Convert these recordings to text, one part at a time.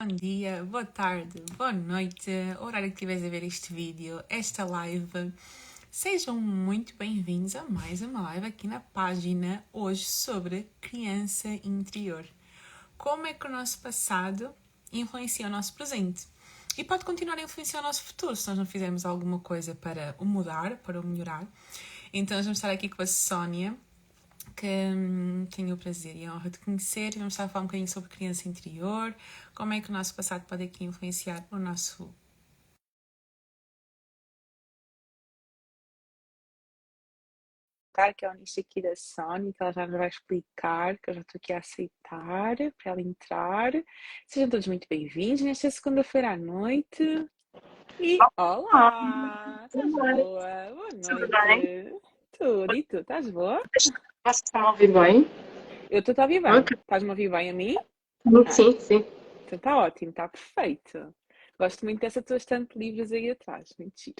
Bom dia, boa tarde, boa noite, o horário que estiveres a ver este vídeo, esta live. Sejam muito bem-vindos a mais uma live aqui na página, hoje sobre criança interior. Como é que o nosso passado influencia o nosso presente? E pode continuar a influenciar o nosso futuro, se nós não fizermos alguma coisa para o mudar, para o melhorar. Então, nós vamos estar aqui com a Sónia, que tenho o prazer e a honra de conhecer. Vamos estar a falar um bocadinho sobre criança interior, como é que o nosso passado pode aqui influenciar o nosso... Que é o nicho aqui da Sónia, que ela já nos vai explicar, que eu já estou aqui a aceitar para ela entrar. Sejam todos muito bem-vindos nesta segunda-feira à noite. E olá! Estás boa? Boa Tudo bem? noite! Tudo, e tu? Estás boa? Vocês estão a ouvir bem? Eu estou a ouvir bem. Estás-me a ouvir bem a mim? Sim, sim. Então está ótimo, está perfeito. Gosto muito dessa tua estante de livros aí atrás. Muito giro.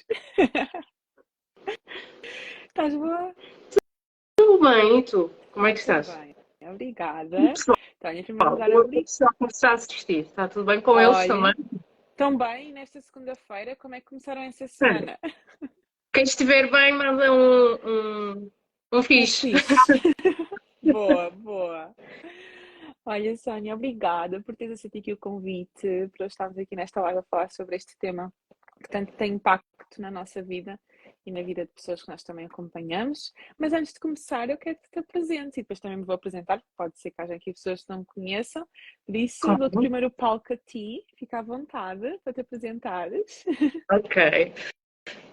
Estás boa? Tudo bem, e tu? Como é que Tudo estás? bem. Obrigada. Pessoal, Então, em primeiro lugar, o pessoal como está a assistir? Está tudo bem com eles olha, também? tão bem nesta segunda-feira, como é que começaram essa semana? Quem estiver bem, manda um Um fixe. fixe. Boa, boa. Olha, Sónia, obrigada por teres aceito aqui o convite, por estarmos aqui nesta live a falar sobre este tema que tanto tem impacto na nossa vida e na vida de pessoas que nós também acompanhamos. Mas antes de começar, eu quero que te apresentes e depois também me vou apresentar, porque pode ser que haja aqui pessoas que não me conheçam. Por isso, dou-te Como? primeiro o palco a ti, fica à vontade para te apresentares. Ok.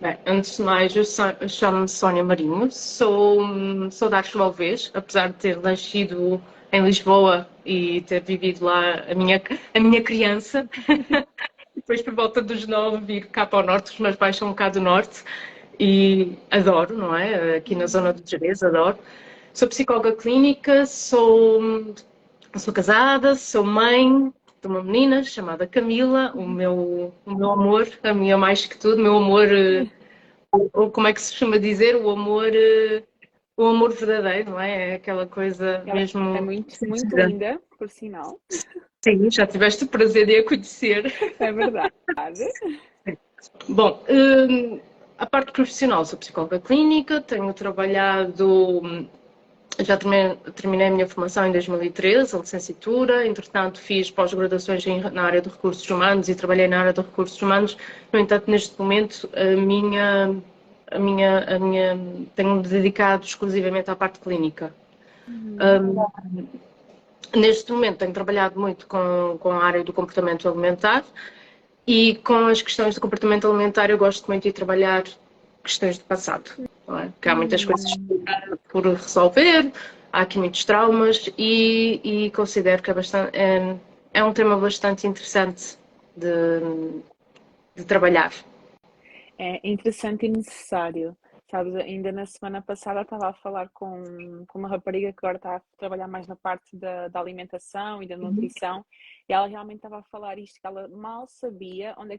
Bem, antes de mais, eu chamo-me Sónia Marinho, sou da Archovalvez, apesar de ter nascido em Lisboa e ter vivido lá a minha criança. Depois, por volta dos 9, vir cá para o norte, os meus pais são um bocado do norte e adoro, não é? Aqui na zona do Jerez, adoro. Sou psicóloga clínica, sou casada, sou mãe de uma menina chamada Camila, o meu amor, a minha mais que tudo, o meu amor, ou como é que se costuma dizer, o amor verdadeiro, não é? É aquela coisa Ela é mesmo muito, muito sincera. linda, por sinal. Sim, já tiveste o prazer de a conhecer. É verdade. Bom, a parte profissional, sou psicóloga clínica, tenho trabalhado, já terminei a minha formação em 2013, a licenciatura, entretanto fiz pós-graduações na área de recursos humanos e trabalhei na área de recursos humanos. No entanto, neste momento, tenho-me dedicado exclusivamente à parte clínica. Neste momento tenho trabalhado muito com a área do comportamento alimentar e com as questões do comportamento alimentar eu gosto muito de trabalhar questões do passado, não é? Porque há muitas coisas por resolver, há aqui muitos traumas e considero que é um tema bastante interessante de trabalhar. É interessante e necessário. Sabes, ainda na semana passada estava a falar com uma rapariga que agora está a trabalhar mais na parte da alimentação e da nutrição, e ela realmente estava a falar isto, que ela mal sabia onde é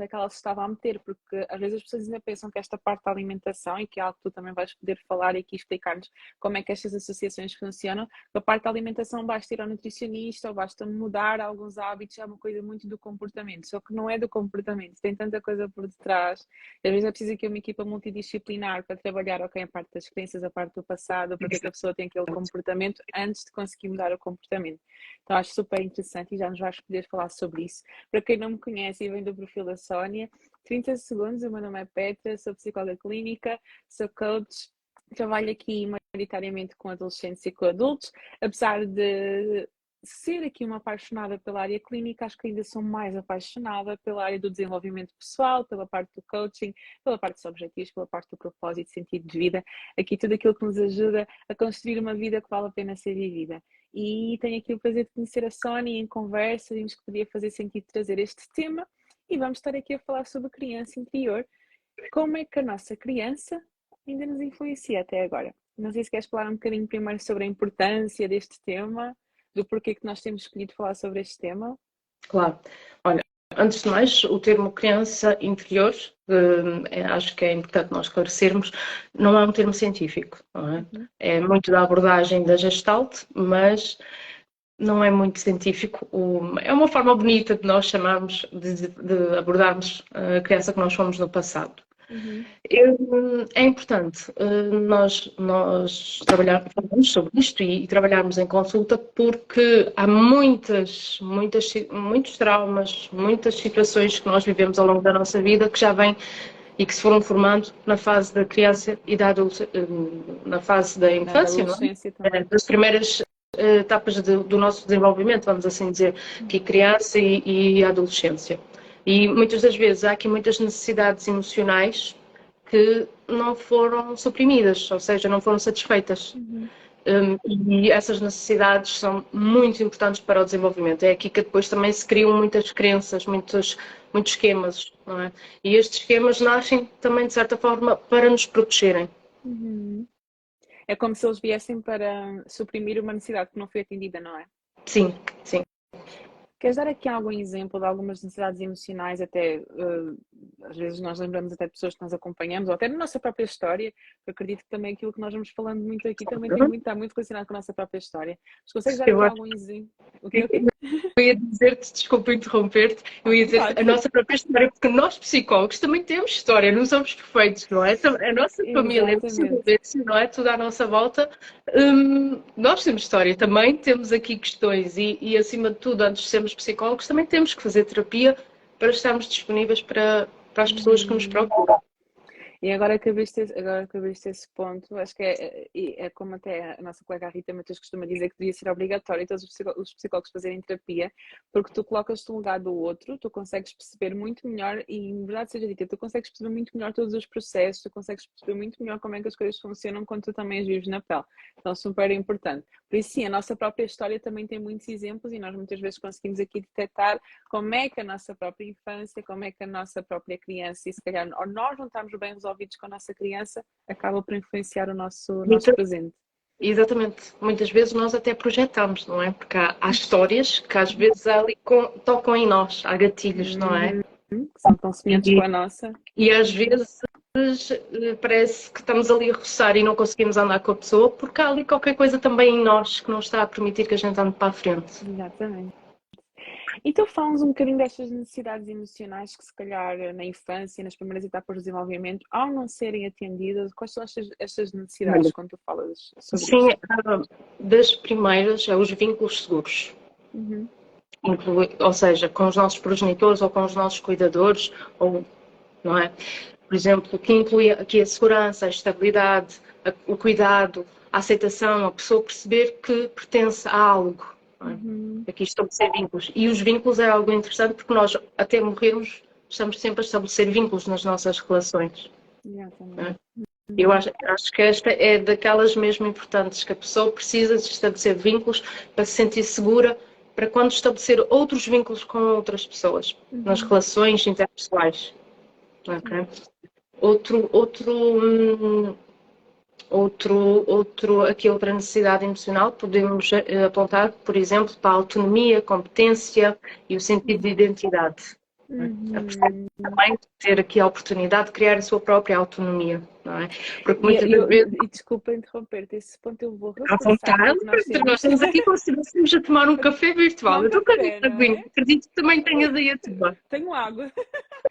que ela se estava a meter, porque às vezes as pessoas ainda pensam que esta parte da alimentação, e que é algo que tu também vais poder falar e aqui explicar-nos como é que estas associações funcionam, que a parte da alimentação basta ir ao nutricionista ou basta mudar alguns hábitos, é uma coisa muito do comportamento, só que não é do comportamento, tem tanta coisa por detrás. Às vezes é preciso aqui uma equipa multidisciplinar para trabalhar, ok, a parte das crenças, a parte do passado, porque é que a pessoa tem aquele comportamento antes de conseguir mudar o comportamento. Então acho super interessante e já nos vais poder falar sobre isso. Para quem não me conhece e vem do perfil da Sónia, 30 segundos, o meu nome é Petra, sou psicóloga clínica, sou coach, trabalho aqui maioritariamente com adolescentes e com adultos, apesar de ser aqui uma apaixonada pela área clínica, acho que ainda sou mais apaixonada pela área do desenvolvimento pessoal, pela parte do coaching, pela parte dos objetivos, pela parte do propósito, sentido de vida, aqui tudo aquilo que nos ajuda a construir uma vida que vale a pena ser vivida. E tenho aqui o prazer de conhecer a Sónia em conversa, vimos que podia fazer sentido trazer este tema e vamos estar aqui a falar sobre a criança interior, como é que a nossa criança ainda nos influencia até agora. Não sei se queres falar um bocadinho primeiro sobre a importância deste tema, do porquê que nós temos escolhido falar sobre este tema. Claro. Olha, antes de mais, o termo criança interior, acho que é importante nós esclarecermos, não é um termo científico, não é? É muito da abordagem da Gestalt, mas não é muito científico. É uma forma bonita de nós chamarmos, de abordarmos a criança que nós fomos no passado. Uhum. É importante nós trabalharmos sobre isto e trabalharmos em consulta, porque há muitos traumas, muitas situações que nós vivemos ao longo da nossa vida que já vêm e que se foram formando na fase da criança e na fase da Da infância, não adolescência é? também. Das primeiras etapas do nosso desenvolvimento, vamos assim dizer, que é criança e adolescência. E muitas das vezes há aqui muitas necessidades emocionais que não foram suprimidas, ou seja, não foram satisfeitas. Uhum. E essas necessidades são muito importantes para o desenvolvimento. É aqui que depois também se criam muitas crenças, muitos esquemas, não é? E estes esquemas nascem também, de certa forma, para nos protegerem. Uhum. É como se eles viessem para suprimir uma necessidade que não foi atendida, não é? Sim, sim. Queres dar aqui algum exemplo de algumas necessidades emocionais, até às vezes nós lembramos até de pessoas que nós acompanhamos, ou até na nossa própria história, eu acredito que também aquilo que nós vamos falando muito aqui também está muito relacionado com a nossa própria história. Mas consegues dar Eu aqui acho algum exemplo? O que quê? eu ia dizer-te, desculpa interromper-te, eu ia dizer a Claro. nossa própria história, porque nós psicólogos também temos história, não somos perfeitos, não é? A nossa família, Exatamente. não é? Tudo à nossa volta, nós temos história também, temos aqui questões e acima de tudo, antes de sermos psicólogos, também temos que fazer terapia para estarmos disponíveis para as pessoas que nos procuram. E agora que abriste esse ponto, acho que é como até a nossa colega Rita Matheus costuma dizer, que devia ser obrigatório todos os psicólogos fazerem terapia, porque tu colocas-te no lugar do outro, tu consegues perceber muito melhor, e em verdade seja dita, tu consegues perceber muito melhor todos os processos, tu consegues perceber muito melhor como é que as coisas funcionam quando tu também as vives na pele. Então, super importante. Por isso, sim, a nossa própria história também tem muitos exemplos e nós muitas vezes conseguimos aqui detectar como é que a nossa própria infância, como é que a nossa própria criança, e se calhar ou nós não estamos bem resolvidos com a nossa criança, acaba por influenciar o nosso presente. Exatamente. Muitas vezes nós até projetamos, não é? Porque há histórias que às vezes ali tocam em nós, há gatilhos, não é? Que são tão semelhantes com E, a nossa. e às vezes parece que estamos ali a roçar e não conseguimos andar com a pessoa porque há ali qualquer coisa também em nós que não está a permitir que a gente ande para a frente. Exatamente. Então falamos um bocadinho destas necessidades emocionais que se calhar na infância, nas primeiras etapas do desenvolvimento, ao não serem atendidas, quais são estas necessidades quando tu falas sobre Sim, isto? das primeiras é os vínculos seguros. Uhum. Ou seja, com os nossos progenitores ou com os nossos cuidadores, ou, não é? Por exemplo, que inclui aqui a segurança, a estabilidade, o cuidado, a aceitação, a pessoa perceber que pertence a algo. Não é? Uhum. Aqui estabelecer vínculos. E os vínculos é algo interessante porque nós, até morrermos, estamos sempre a estabelecer vínculos nas nossas relações. Não Exatamente. é? Eu acho que esta é daquelas mesmo importantes, que a pessoa precisa de estabelecer vínculos para se sentir segura, para quando estabelecer outros vínculos com outras pessoas, nas Uhum. relações interpessoais. Okay? Aqui outra necessidade emocional, podemos apontar, por exemplo, para a autonomia, competência e o sentido de identidade. A pessoa Uhum. também ter aqui a oportunidade de criar a sua própria autonomia, não é? Porque muitas das vezes, E desculpa interromper-te, esse ponto eu vou à reforçar vontade, porque nós nós temos estamos aqui como se estivéssemos a tomar um café tomar virtual. um Eu estou com a minha café, não aguinha, é? acredito que também tenhas aí a tua. Tenho água.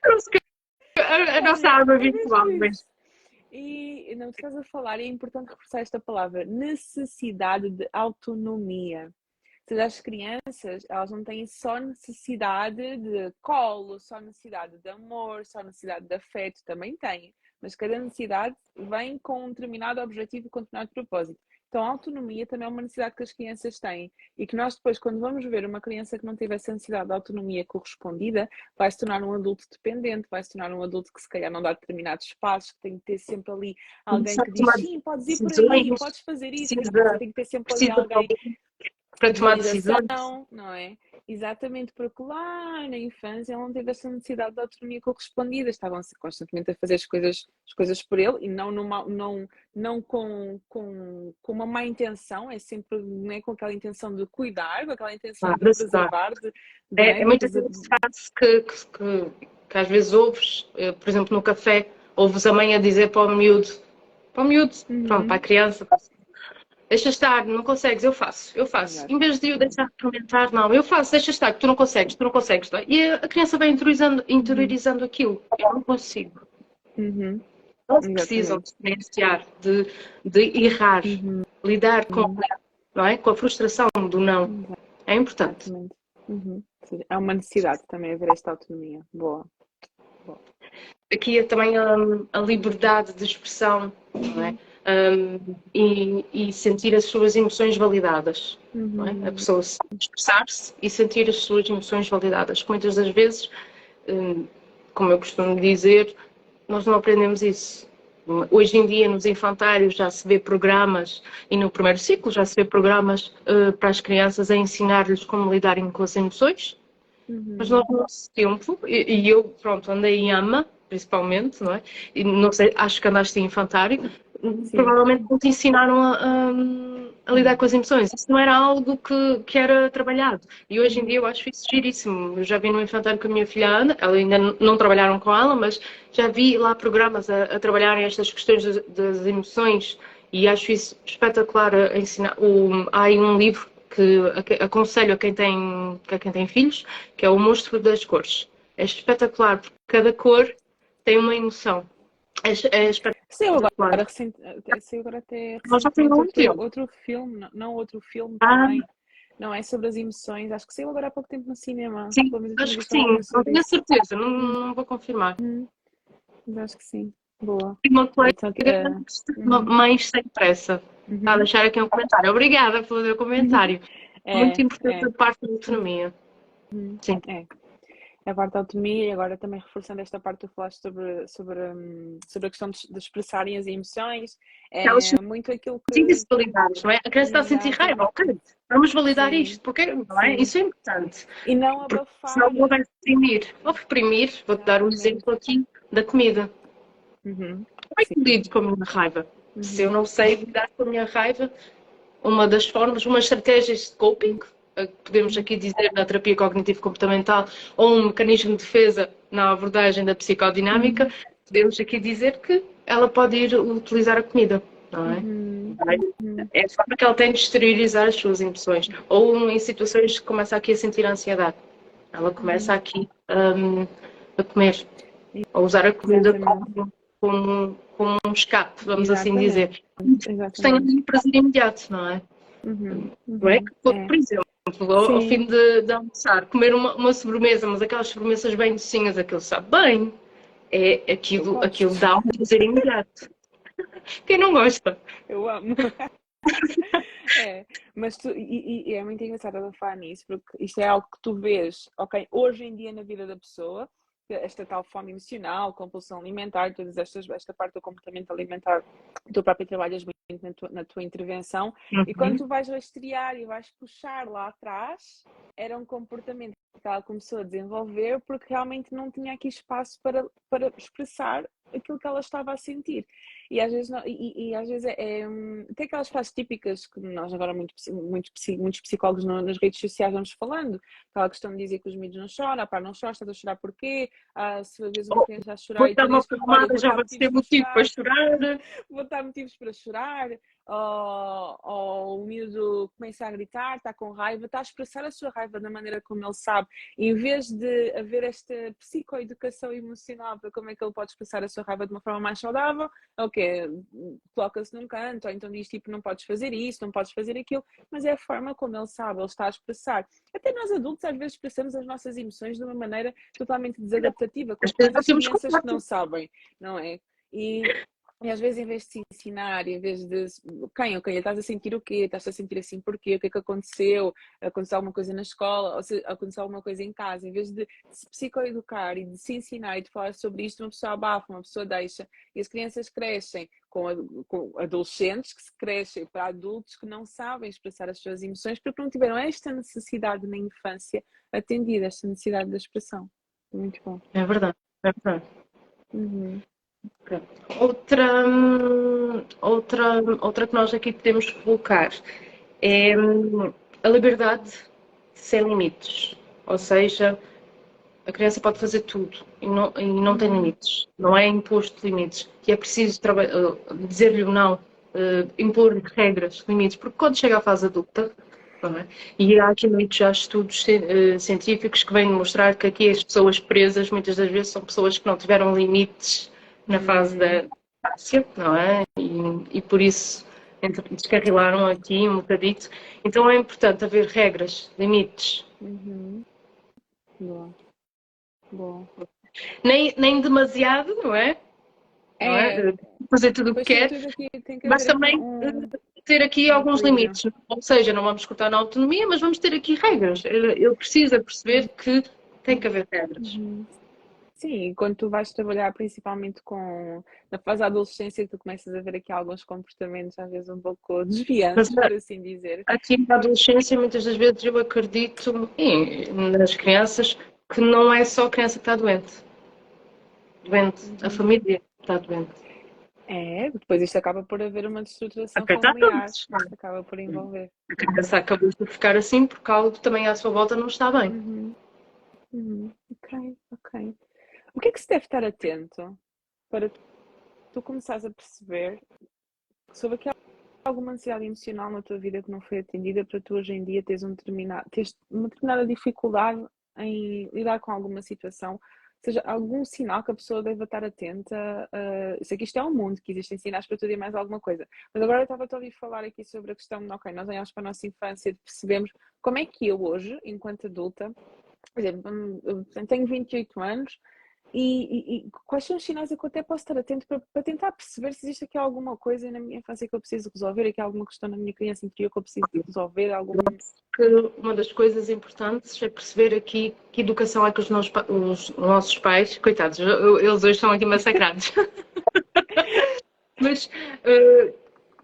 A nossa Olha, água é mesmo virtual, mas isso. E não, tu estás a falar, e é importante reforçar esta palavra, necessidade de autonomia. Seja, as crianças, elas não têm só necessidade de colo, só necessidade de amor, só necessidade de afeto, também têm. Mas cada necessidade vem com um determinado objetivo e com um determinado propósito. Então, a autonomia também é uma necessidade que as crianças têm. E que nós depois, quando vamos ver uma criança que não teve essa necessidade de autonomia correspondida, vai se tornar um adulto dependente, vai se tornar um adulto que se calhar não dá determinados passos, que tem que ter sempre ali alguém precisa que diz tomar sim, podes ir por aí, decisões, podes fazer isso, precisa, tem que ter sempre ali precisa de alguém alguém de para tomar decisões. validação, não é? Exatamente porque lá na infância ele não teve essa necessidade de autonomia correspondida, estavam constantemente a fazer as coisas por ele e não com uma má intenção, é sempre, não é, com aquela intenção de cuidar, com aquela intenção de Claro. preservar, não é? De Muitas vezes faz que às vezes ouves, por exemplo, no café, ouves a mãe a dizer para o miúdo, pronto, para a Uhum. criança, Deixa estar, não consegues, eu faço. Exato. Em vez de eu deixar de experimentar, não, eu faço, deixa estar, tu não consegues, tu não consegues. Tá? E a criança vai interiorizando aquilo. Eu não consigo. Uhum. Eles precisam de Exatamente. experienciar, de errar, Uhum. lidar com, não é? Com a frustração do não. É importante. Exatamente. Uhum. Ou seja, é uma necessidade também haver esta autonomia. Boa. Boa. Aqui é também a liberdade de expressão, não é? E sentir as suas emoções validadas. Não é? A Uhum. pessoa expressar-se e sentir as suas emoções validadas. Muitas das vezes, como eu costumo dizer, nós não aprendemos isso. Hoje em dia, nos infantários, já se vê programas, e no primeiro ciclo já se vê programas para as crianças a ensinar-lhes como lidarem com as emoções. Mas nós, Uhum. no nosso tempo, e eu, pronto, andei em AMA, principalmente, não é? E não sei, acho que andaste em infantário, Sim. provavelmente não te ensinaram a lidar com as emoções. Isso não era algo que era trabalhado. E hoje em dia eu acho isso giríssimo. Eu já vi no infantário com a minha filha Ana, ela ainda não trabalharam com ela, mas já vi lá programas a trabalharem estas questões das emoções e acho isso espetacular a ensinar. Há aí um livro que aconselho a quem tem filhos, que é O Monstro das Cores. É espetacular, porque cada cor tem uma emoção. É Saiu espetacular. agora, saiu agora até Nós já temos recentemente um tempo. outro filme, não outro filme Ah, também. Não é sobre as emoções. Acho que saiu agora há pouco tempo no cinema. sim, Pelo menos eu tinha acho que visto sim. alguma coisa Não sobre tenho a isso. certeza, não vou confirmar. Mas acho que sim. Boa. E uma colega Então, que se chama uhum, Mães Sem Pressa. Está a uhum. deixar aqui um comentário. Obrigada pelo teu comentário. Muito É, importante a é, parte da autonomia. Sim. é. A parte da autonomia e agora também reforçando esta parte que tu falaste sobre a questão de expressarem as emoções, Elas é muito aquilo sentem-se que. validadas, não é? A criança está a sentir raiva, Exatamente. ok. Vamos validar Sim, isto, porque, não é? sim. Isso é importante. E não Porque senão abafar. ela vai reprimir. Vou reprimir, vou-te dar um Exatamente. exemplo aqui da comida. Uhum. Como é que eu lido com a minha raiva? Se eu Uhum. não sei lidar com a minha raiva, uma das formas, umas estratégias de coping, podemos aqui dizer na terapia cognitivo-comportamental, ou um mecanismo de defesa na abordagem da psicodinâmica, podemos aqui dizer que ela pode ir utilizar a comida, não é? Uhum. Uhum. É a forma que ela tem de exteriorizar as suas emoções. Ou em situações que começa aqui a sentir ansiedade. Ela começa Uhum. aqui a comer, a usar a comida Exatamente. como um escape, vamos assim Exatamente. dizer. Tem Exatamente. um prazer imediato, não é? Uhum. Não é? Uhum. Por É. exemplo, ao Sim. fim de almoçar, comer uma sobremesa, mas aquelas sobremesas bem docinhas, aquilo sabe bem. Eu Aquilo gosto. dá um prazer imediato. Quem não gosta? Eu amo. É, mas e é muito engraçado ela falar nisso, porque isto é algo que tu vês, ok, hoje em dia na vida da pessoa, esta tal fome emocional, compulsão alimentar, esta parte do comportamento alimentar, tu próprio trabalhas muito na tua intervenção, e quando Uhum. tu vais rastrear e vais puxar lá atrás, era um comportamento que ela começou a desenvolver porque realmente não tinha aqui espaço para expressar aquilo que ela estava a sentir. E às vezes, não, e às vezes tem aquelas frases típicas que nós agora muitos psicólogos nas redes sociais vamos falando, aquela questão de dizer que os miúdos não choram, pá, não choras, estás a chorar porquê? Se vês uma criança a chorar Vou e dar tu uma dizes, olha, palmada, vou já dar vai motivos ser para motivo para chorar, chorar. vou dar motivos para chorar, ou o miúdo começa a gritar, está com raiva, está a expressar a sua raiva da maneira como ele sabe, e em vez de haver esta psicoeducação emocional para como é que ele pode expressar a sua raiva de uma forma mais saudável, ok, coloca-se num canto, ou então diz tipo, não podes fazer isso, não podes fazer aquilo, mas é a forma como ele sabe, ele está a expressar. Até nós adultos às vezes expressamos as nossas emoções de uma maneira totalmente desadaptativa, As quanto vezes mais não as temos crianças que contato. não sabem, não é? E às vezes, em vez de se ensinar, em vez de ok, estás a sentir o quê? Estás a sentir assim porquê? O que é que aconteceu? Aconteceu alguma coisa na escola? Ou se aconteceu alguma coisa em casa? Em vez de se psicoeducar e de se ensinar e de falar sobre isto, uma pessoa abafa, uma pessoa deixa. E as crianças crescem com adolescentes que se crescem para adultos que não sabem expressar as suas emoções porque não tiveram esta necessidade na infância atendida, esta necessidade da expressão. Muito bom. É verdade, é verdade. Uhum. Outra que nós aqui podemos colocar é a liberdade sem limites. Ou seja, a criança pode fazer tudo e não tem Uhum. limites. Não é imposto limites. E é preciso dizer-lhe o não. impor regras, limites, porque quando chega à fase adulta, não é? E há aqui muitos já estudos científicos que vêm mostrar que aqui as pessoas presas muitas das vezes são pessoas que não tiveram limites na fase da infância, não é? E por isso descarrilaram aqui um bocadito. Então é importante haver regras, limites. Boa, boa. Nem demasiado, não é? Não é? É, Fazer tudo o que pois tem quer, tudo aqui, tem que mas haver aqui também ter aqui um alguns equilíbrio. limites. Ou seja, não vamos cortar na autonomia, mas vamos ter aqui regras. Ele precisa perceber que tem que haver regras. Sim, quando tu vais trabalhar principalmente na fase da adolescência, tu começas a ver aqui alguns comportamentos às vezes um pouco Mas desviantes, por assim dizer. aqui na adolescência, muitas das vezes eu acredito nas crianças que não é só a criança que está doente. A família está doente. É, depois isto acaba por haver uma destruturação Afeta a familiar, todos. acaba por envolver. A criança acabou por ficar assim porque algo também à sua volta não está bem. Ok, ok. O que é que se deve estar atento para tu começares a perceber sobre aquela alguma ansiedade emocional na tua vida que não foi atendida para tu hoje em dia teres uma determinada dificuldade em lidar com alguma situação, seja algum sinal que a pessoa deva estar atenta. Eu sei que isto é um mundo, que existem sinais para tudo e mais alguma coisa, mas agora eu estava a ouvir falar aqui sobre a questão, ok, nós olhamos para a nossa infância e percebemos como é que eu hoje, enquanto adulta, por exemplo, eu tenho 28 anos, e quais são os sinais a que eu até posso estar atento para tentar perceber se existe aqui alguma coisa na minha infância que eu preciso resolver, aqui alguma questão na minha criança interior que eu preciso resolver, algum... Que uma das coisas importantes é perceber aqui que educação é que os nossos pais, coitados, eles hoje estão aqui massacrados, mas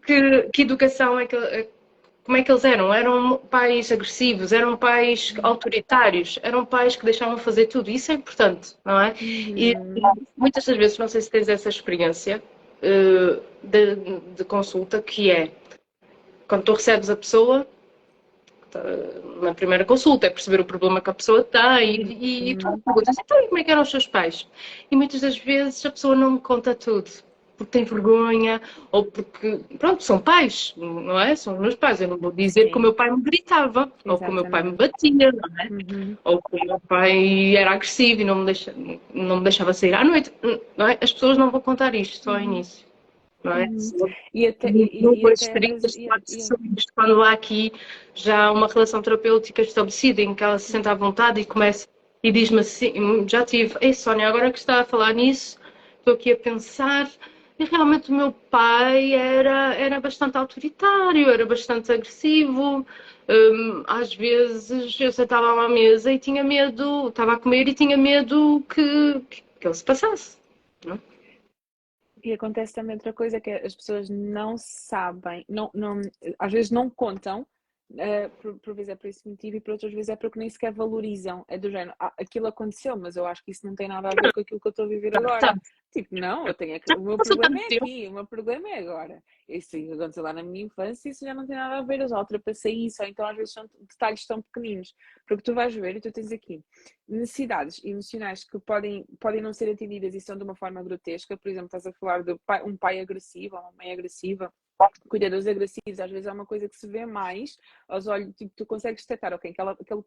que educação é que, como é que eles eram? Eram pais agressivos, eram pais autoritários, eram pais que deixavam fazer tudo. Isso é importante, não é? E muitas das vezes, não sei se tens essa experiência de consulta, que é quando tu recebes a pessoa na primeira consulta, é perceber o problema que a pessoa tem e tu perguntas, então, e como é que eram os seus pais? E muitas das vezes a pessoa não me conta tudo, porque tem vergonha, ou porque, pronto, são pais, não é? São os meus pais, eu não vou dizer que o Sim, meu pai me gritava, ou que o meu pai me exatamente. batia, não é? Ou que o meu pai era agressivo e não me deixava sair à noite, não é? As pessoas não vão contar isto só ao início. Não é? E até, e Números até às vezes... estritas de sessões, quando há aqui já uma relação terapêutica estabelecida em que ela se sente à vontade e começa e diz-me assim, já tive, ei Sónia, agora que está a falar nisso, estou aqui a pensar, e realmente o meu pai era bastante autoritário, era bastante agressivo, às vezes eu sentava à mesa e tinha medo, estava a comer e tinha medo que ele se passasse. Não? E acontece também outra coisa, que é as pessoas não sabem, às vezes não contam, por vezes é por esse motivo e por outras vezes é porque nem sequer valorizam. É do género, aquilo aconteceu, mas eu acho que isso não tem nada a ver com aquilo que eu estou a viver agora. Tipo, não, o meu Passou problema tanto é tempo. aqui, o meu problema é agora. Isso aconteceu lá na minha infância, isso já não tem nada a ver, eu já ultrapassei isso, ou então às vezes são detalhes tão pequeninos. Porque tu vais ver e tu tens aqui necessidades emocionais que podem não ser atendidas e são de uma forma grotesca. Por exemplo, estás a falar de um pai agressivo ou uma mãe agressiva. Cuidadores agressivos, às vezes é uma coisa que se vê mais aos olhos, tipo, tu consegues detectar, ok,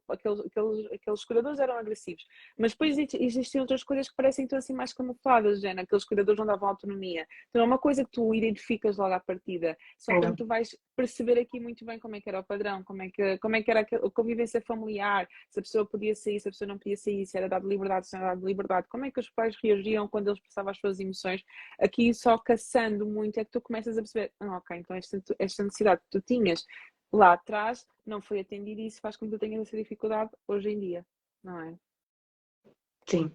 aqueles cuidadores eram agressivos, mas depois existem outras coisas que parecem então assim mais camufladas, já, aqueles cuidadores não davam autonomia. Então é uma coisa que tu identificas logo à partida, só quando tu vais perceber aqui muito bem como é que era o padrão, como é que era a convivência familiar, se a pessoa podia sair, se a pessoa não podia sair, se era dado liberdade, se não era dado liberdade, como é que os pais reagiam quando eles passavam as suas emoções. Aqui só caçando muito é que tu começas a perceber, ok, então esta necessidade que tu tinhas lá atrás não foi atendida e isso faz com que tu tenhas essa dificuldade hoje em dia, não é? Sim.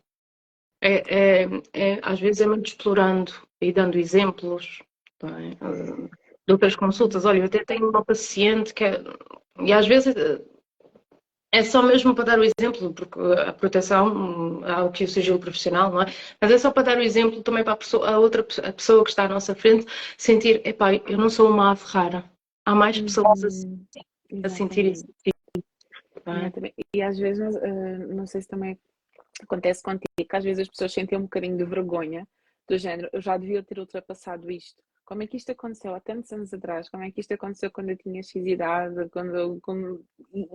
Às vezes é muito explorando e dando exemplos, não é? De outras consultas. Olha, eu até tenho uma paciente que e às vezes é só mesmo para dar o exemplo, porque a proteção há o que o sigilo profissional, não é? Mas é só para dar o exemplo também para a pessoa que está à nossa frente sentir, epá, eu não sou uma ave rara. Há mais pessoas a sentir isso. Exatamente. Não é? Exatamente. E às vezes, não sei se também acontece contigo, que às vezes as pessoas sentem um bocadinho de vergonha, do género, eu já devia ter ultrapassado isto. como é que isto aconteceu há tantos anos atrás? Como é que isto aconteceu quando eu tinha X idade?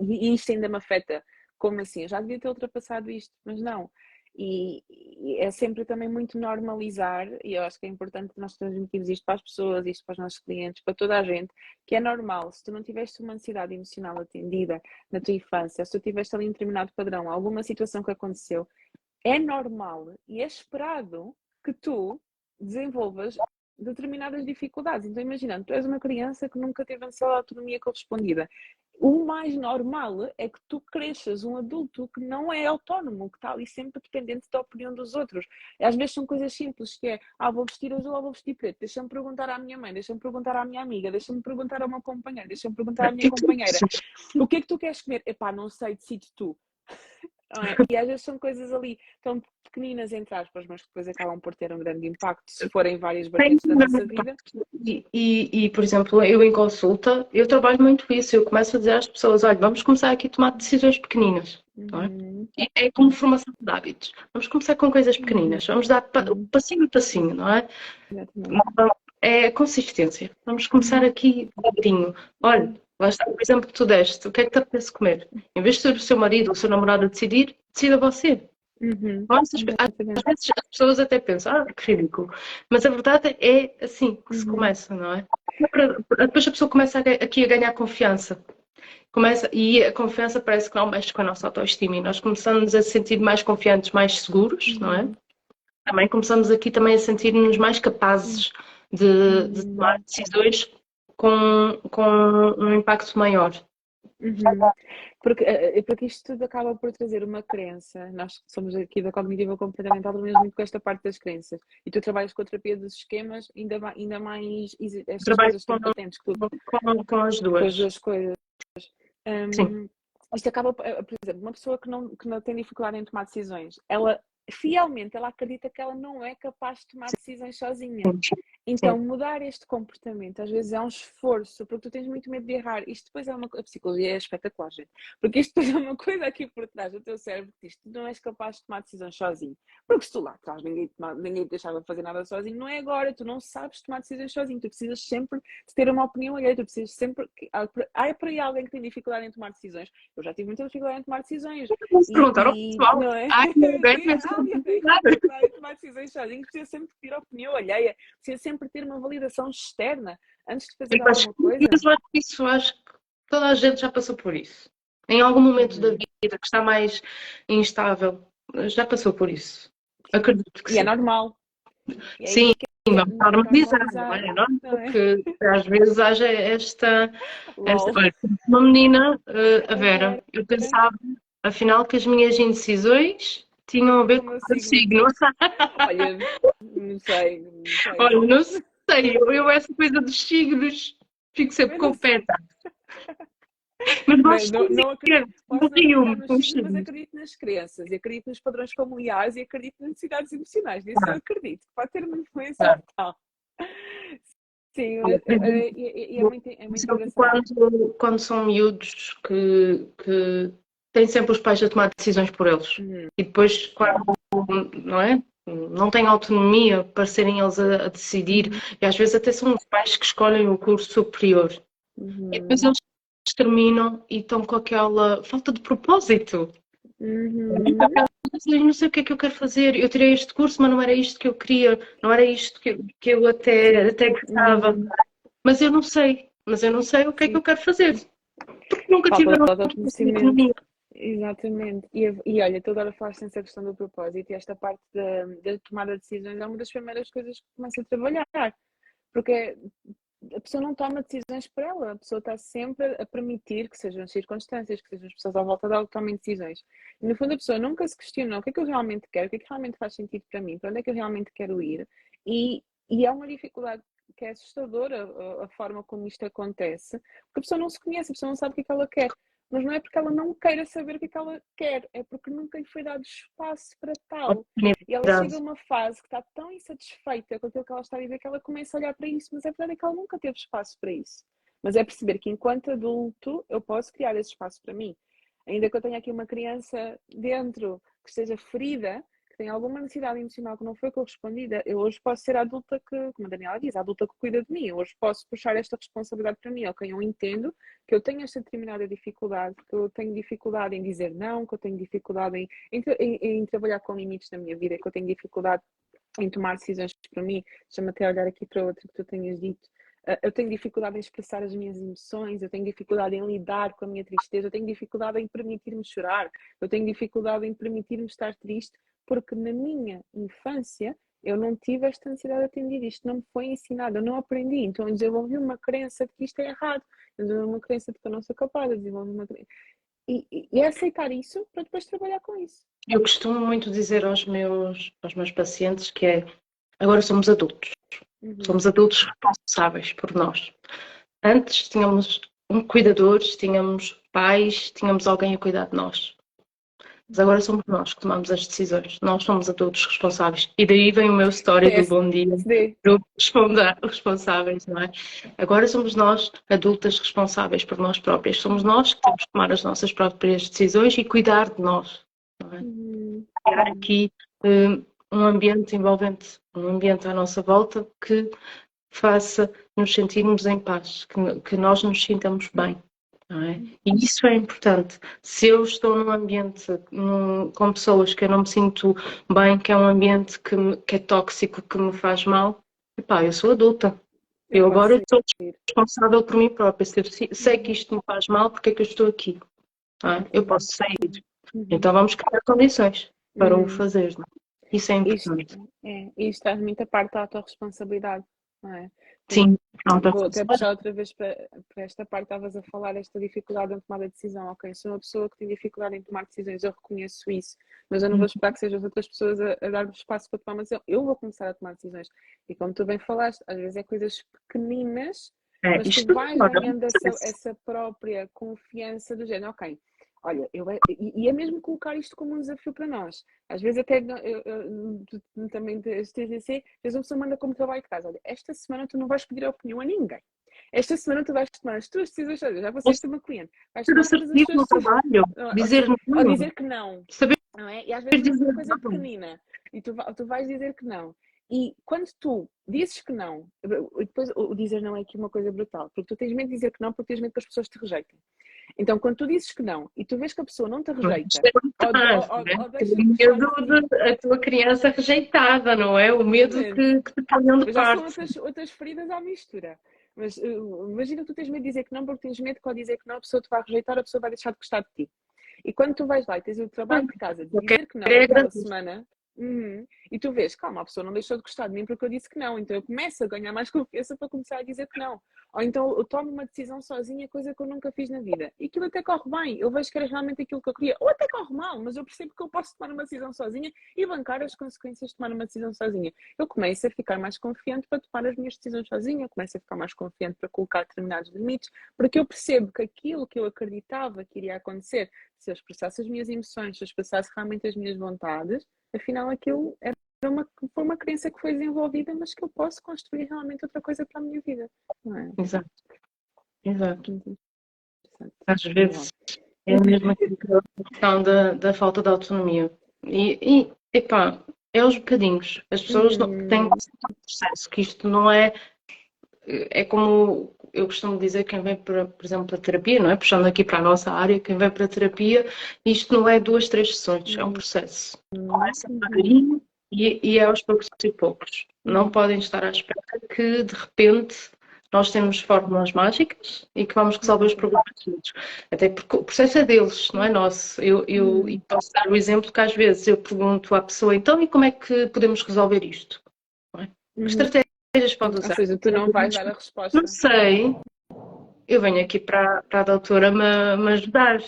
E isto ainda me afeta? Como assim? Eu já devia ter ultrapassado isto, mas não. E é sempre também muito normalizar, e eu acho que é importante que nós transmitirmos isto para as pessoas, isto para os nossos clientes, para toda a gente, que é normal. Se tu não tiveste uma necessidade emocional atendida na tua infância, se tu tiveste ali um determinado padrão, alguma situação que aconteceu, é normal e é esperado que tu desenvolvas determinadas dificuldades. Então, imagina, tu és uma criança que nunca teve ansiedade de autonomia correspondida. O mais normal é que tu cresças um adulto que não é autónomo, que está ali sempre dependente da opinião dos outros. Às vezes são coisas simples, que é, vou vestir azul ou vou vestir preto, deixa-me perguntar à minha mãe, deixa-me perguntar à minha amiga, deixa-me perguntar ao meu companheiro, deixa-me perguntar à minha companheira. O que é que tu queres comer? Epá, não sei, decide tu. E às vezes são coisas ali tão pequeninas, entre aspas, mas que depois acabam por ter um grande impacto se forem várias vertentes da nossa vida. Por exemplo, eu em consulta, eu trabalho muito isso. Eu começo a dizer às pessoas, olha, vamos começar aqui a tomar decisões pequeninas. Não é? É como formação de hábitos. Vamos começar com coisas pequeninas. Vamos dar passinho a passinho, não é? Exatamente. É consistência. Vamos começar aqui devagarinho. Olha, lá está, por exemplo, que tu deste. O que é que te apetece comer? Em vez de ser o seu marido ou o seu namorado a decidir, decida você. Às vezes as pessoas até pensam, que ridículo. Mas a verdade é assim que se começa, não é? Depois a pessoa começa aqui a ganhar confiança. E a confiança parece que não mexe com a nossa autoestima e nós começamos a sentir mais confiantes, mais seguros, não é? Também começamos aqui também a sentir-nos mais capazes de tomar decisões com um impacto maior. Porque isto tudo acaba por trazer uma crença. Nós que somos aqui da cognitiva comportamental, trabalhamos muito com esta parte das crenças. E tu trabalhas com a terapia dos esquemas, ainda mais estas Trabalho coisas estão patentes que tu, com as com as duas. duas coisas. Sim. Isto acaba, por exemplo, uma pessoa que não tem dificuldade em tomar decisões, ela fielmente ela acredita que ela não é capaz de tomar decisões sozinha. Então, mudar este comportamento às vezes é um esforço, porque tu tens muito medo de errar. Isto depois é a psicologia é espetacular, gente. Porque isto depois é uma coisa aqui por trás do teu cérebro que diz que tu não és capaz de tomar decisões sozinho. Porque se tu lá atrás ninguém te deixava fazer nada sozinho, não é agora. Tu não sabes tomar decisões sozinho. Tu precisas sempre de ter uma opinião alheia. Tu precisas sempre... Há para aí alguém que tem dificuldade em tomar decisões. Eu já tive muita dificuldade em tomar decisões. Vamos perguntar ao pessoal. Não é? Em tomar decisões sozinho. Precisa sempre pedir opinião alheia. Precisa sempre ter uma validação externa antes de fazer alguma coisa. Mas eu acho que toda a gente já passou por isso. Em algum momento da vida que está mais instável, já passou por isso. Acredito que sim. E é normal. Sim, vamos normalizar, não é? Porque às vezes haja esta olha, uma menina, a Vera, eu pensava, afinal, que as minhas indecisões tinham a ver com o signo. Olha, não sei. Olha, não sei, eu essa coisa dos signos fico sempre com o pé. Mas não acredito mas acredito nas crenças, e acredito nos padrões familiares e acredito nas necessidades emocionais. Nisso eu acredito, que pode ter uma influência total. Sim, é muito engraçado. Quando são miúdos que têm sempre os pais a tomar decisões por eles. E depois, quando não é? Não têm autonomia para serem eles a decidir, e às vezes até são os pais que escolhem o curso superior. E depois eles terminam e estão com aquela falta de propósito. Não sei o que é que eu quero fazer. Eu tirei este curso, mas não era isto que eu queria, não era isto que eu até gostava. Mas eu não sei o que é que eu quero fazer. Porque nunca tive conhecimento. Exatamente. E olha, tu agora falaste nessa questão do propósito, e esta parte da tomada de decisões é uma das primeiras coisas que começo a trabalhar. Porque a pessoa não toma decisões por ela, a pessoa está sempre a permitir que sejam as circunstâncias, que sejam as pessoas à volta dela que tomem decisões. E no fundo a pessoa nunca se questiona o que é que eu realmente quero, o que é que realmente faz sentido para mim, para onde é que eu realmente quero ir. E é uma dificuldade que é assustadora a forma como isto acontece, porque a pessoa não se conhece, a pessoa não sabe o que é que ela quer. Mas não é porque ela não queira saber o que é que ela quer, é porque nunca lhe foi dado espaço para tal. E ela chega a uma fase que está tão insatisfeita com aquilo que ela está a viver que ela começa a olhar para isso, mas a verdade é que ela nunca teve espaço para isso. Mas é perceber que enquanto adulto eu posso criar esse espaço para mim. Ainda que eu tenha aqui uma criança dentro que esteja ferida, que tem alguma necessidade emocional que não foi correspondida, eu hoje posso ser a adulta que, como a Daniela diz, a adulta que cuida de mim. Eu hoje posso puxar esta responsabilidade para mim. Ok, eu entendo que eu tenho esta determinada dificuldade, que eu tenho dificuldade em dizer não, que eu tenho dificuldade em trabalhar com limites na minha vida, que eu tenho dificuldade em tomar decisões para mim. Deixa-me até olhar aqui para outra que tu tenhas dito. Eu tenho dificuldade em expressar as minhas emoções, eu tenho dificuldade em lidar com a minha tristeza, eu tenho dificuldade em permitir-me chorar, eu tenho dificuldade em permitir-me estar triste, porque na minha infância eu não tive esta necessidade de atender isto, não me foi ensinado, eu não aprendi, então eu desenvolvi uma crença de que isto é errado, eu desenvolvi uma crença de que eu não sou capaz, eu desenvolvi uma crença... E é aceitar isso para depois trabalhar com isso. Eu costumo muito dizer aos meus pacientes que é, agora somos adultos. Somos adultos responsáveis por nós. Antes tínhamos cuidadores, tínhamos pais, tínhamos alguém a cuidar de nós. Mas agora somos nós que tomamos as decisões. Nós somos adultos responsáveis. E daí vem o meu story do bom dia, do responsáveis, não é? Agora somos nós adultas responsáveis por nós próprias. Somos nós que temos que tomar as nossas próprias decisões e cuidar de nós, não é? Criar aqui um ambiente envolvente, um ambiente à nossa volta que faça nos sentirmos em paz, que nós nos sintamos bem. Não é? E isso é importante. Se eu estou num ambiente com pessoas que eu não me sinto bem, que é um ambiente que é tóxico, que me faz mal, epá, eu sou adulta. Eu agora estou responsável por mim própria. Se eu sei que isto me faz mal, porque é que eu estou aqui? Não é? Eu posso sair. Então vamos criar condições para o fazer. Não é? Isso é importante. Isto traz muita parte da autorresponsabilidade, não é? Sim. Vou até puxar outra vez para esta parte, estavas a falar, esta dificuldade em tomar a decisão. Ok, sou uma pessoa que tem dificuldade em tomar decisões, eu reconheço isso, mas eu não vou esperar que sejam as outras pessoas a dar-me espaço para tomar uma decisão. Eu vou começar a tomar decisões. E como tu bem falaste, às vezes é coisas pequeninas, mas tu vais ganhando essa própria confiança do género. Ok, olha, e é mesmo colocar isto como um desafio para nós. Às vezes até também TCC, às vezes uma pessoa manda como trabalho de casa. Olha, esta semana tu não vais pedir opinião a ninguém. Esta semana tu vais tomar as tuas decisões. Já vou ser uma cliente. Vais tomar todas as tuas trabalho. Ou dizer que não. Saber não é? E às vezes é uma coisa pequenina. E tu vais dizer que não. E quando tu dizes que não, e depois o dizer não é aqui uma coisa brutal, porque tu tens medo de dizer que não porque tens medo que as pessoas te rejeitem. Então, quando tu dizes que não e tu vês que a pessoa não te rejeita, ou deixa de o medo da tua criança rejeitada, não é? O medo que te ponham de parte. Já são outras feridas à mistura. Mas imagina que tu tens medo de dizer que não porque tens medo que ao dizer que não a pessoa te vai rejeitar, a pessoa vai deixar de gostar de ti. E quando tu vais lá e tens o trabalho de casa de dizer que não aquela semana... E tu vês, calma, a pessoa não deixou de gostar de mim porque eu disse que não, então eu começo a ganhar mais confiança para começar a dizer que não. Ou então eu tomo uma decisão sozinha, coisa que eu nunca fiz na vida. E aquilo até corre bem, eu vejo que era realmente aquilo que eu queria. Ou até corre mal, mas eu percebo que eu posso tomar uma decisão sozinha e bancar as consequências de tomar uma decisão sozinha. Eu começo a ficar mais confiante para tomar as minhas decisões sozinha, eu começo a ficar mais confiante para colocar determinados limites, porque eu percebo que aquilo que eu acreditava que iria acontecer, se eu expressasse as minhas emoções, se eu expressasse realmente as minhas vontades, afinal aquilo foi uma crença que foi desenvolvida, mas que eu posso construir realmente outra coisa para a minha vida. Não é? Exato. Às vezes é a mesma questão da falta de autonomia. E epá, é aos bocadinhos. As pessoas têm que passar um processo, que isto não é... É como eu costumo dizer, quem vem, por exemplo, para a terapia, não é? Puxando aqui para a nossa área, quem vem para a terapia, isto não é 2, 3 sessões, é um processo. Começa devagarinho e é aos poucos e poucos. Não podem estar à espera que, de repente, nós temos fórmulas mágicas e que vamos resolver os problemas todos. Até porque o processo é deles, não é nosso. E posso dar o exemplo que às vezes eu pergunto à pessoa, então, e como é que podemos resolver isto? Não é? Que estratégia pode usar? Ou seja, tu não vais dar a resposta. Não sei. Eu venho aqui para a doutora me ajudar.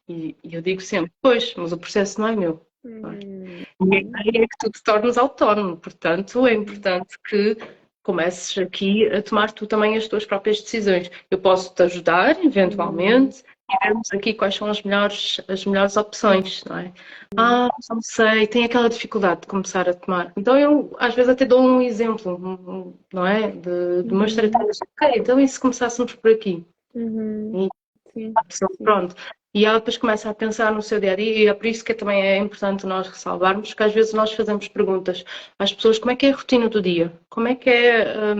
E eu digo sempre, pois, mas o processo não é meu. E a ideia é que tu te tornes autónomo. Portanto, é importante que comeces aqui a tomar tu também as tuas próprias decisões. Eu posso te ajudar, eventualmente, e vermos aqui quais são as melhores opções, não é? Não sei, tenho aquela dificuldade de começar a tomar. Então eu, às vezes, até dou um exemplo, não é? De uma estratégia. Ok, então e se começássemos por aqui? E a pessoa, pronto. E ela depois começa a pensar no seu dia a dia, e é por isso que também é importante nós ressalvarmos que às vezes nós fazemos perguntas às pessoas: como é que é a rotina do dia? Como é que é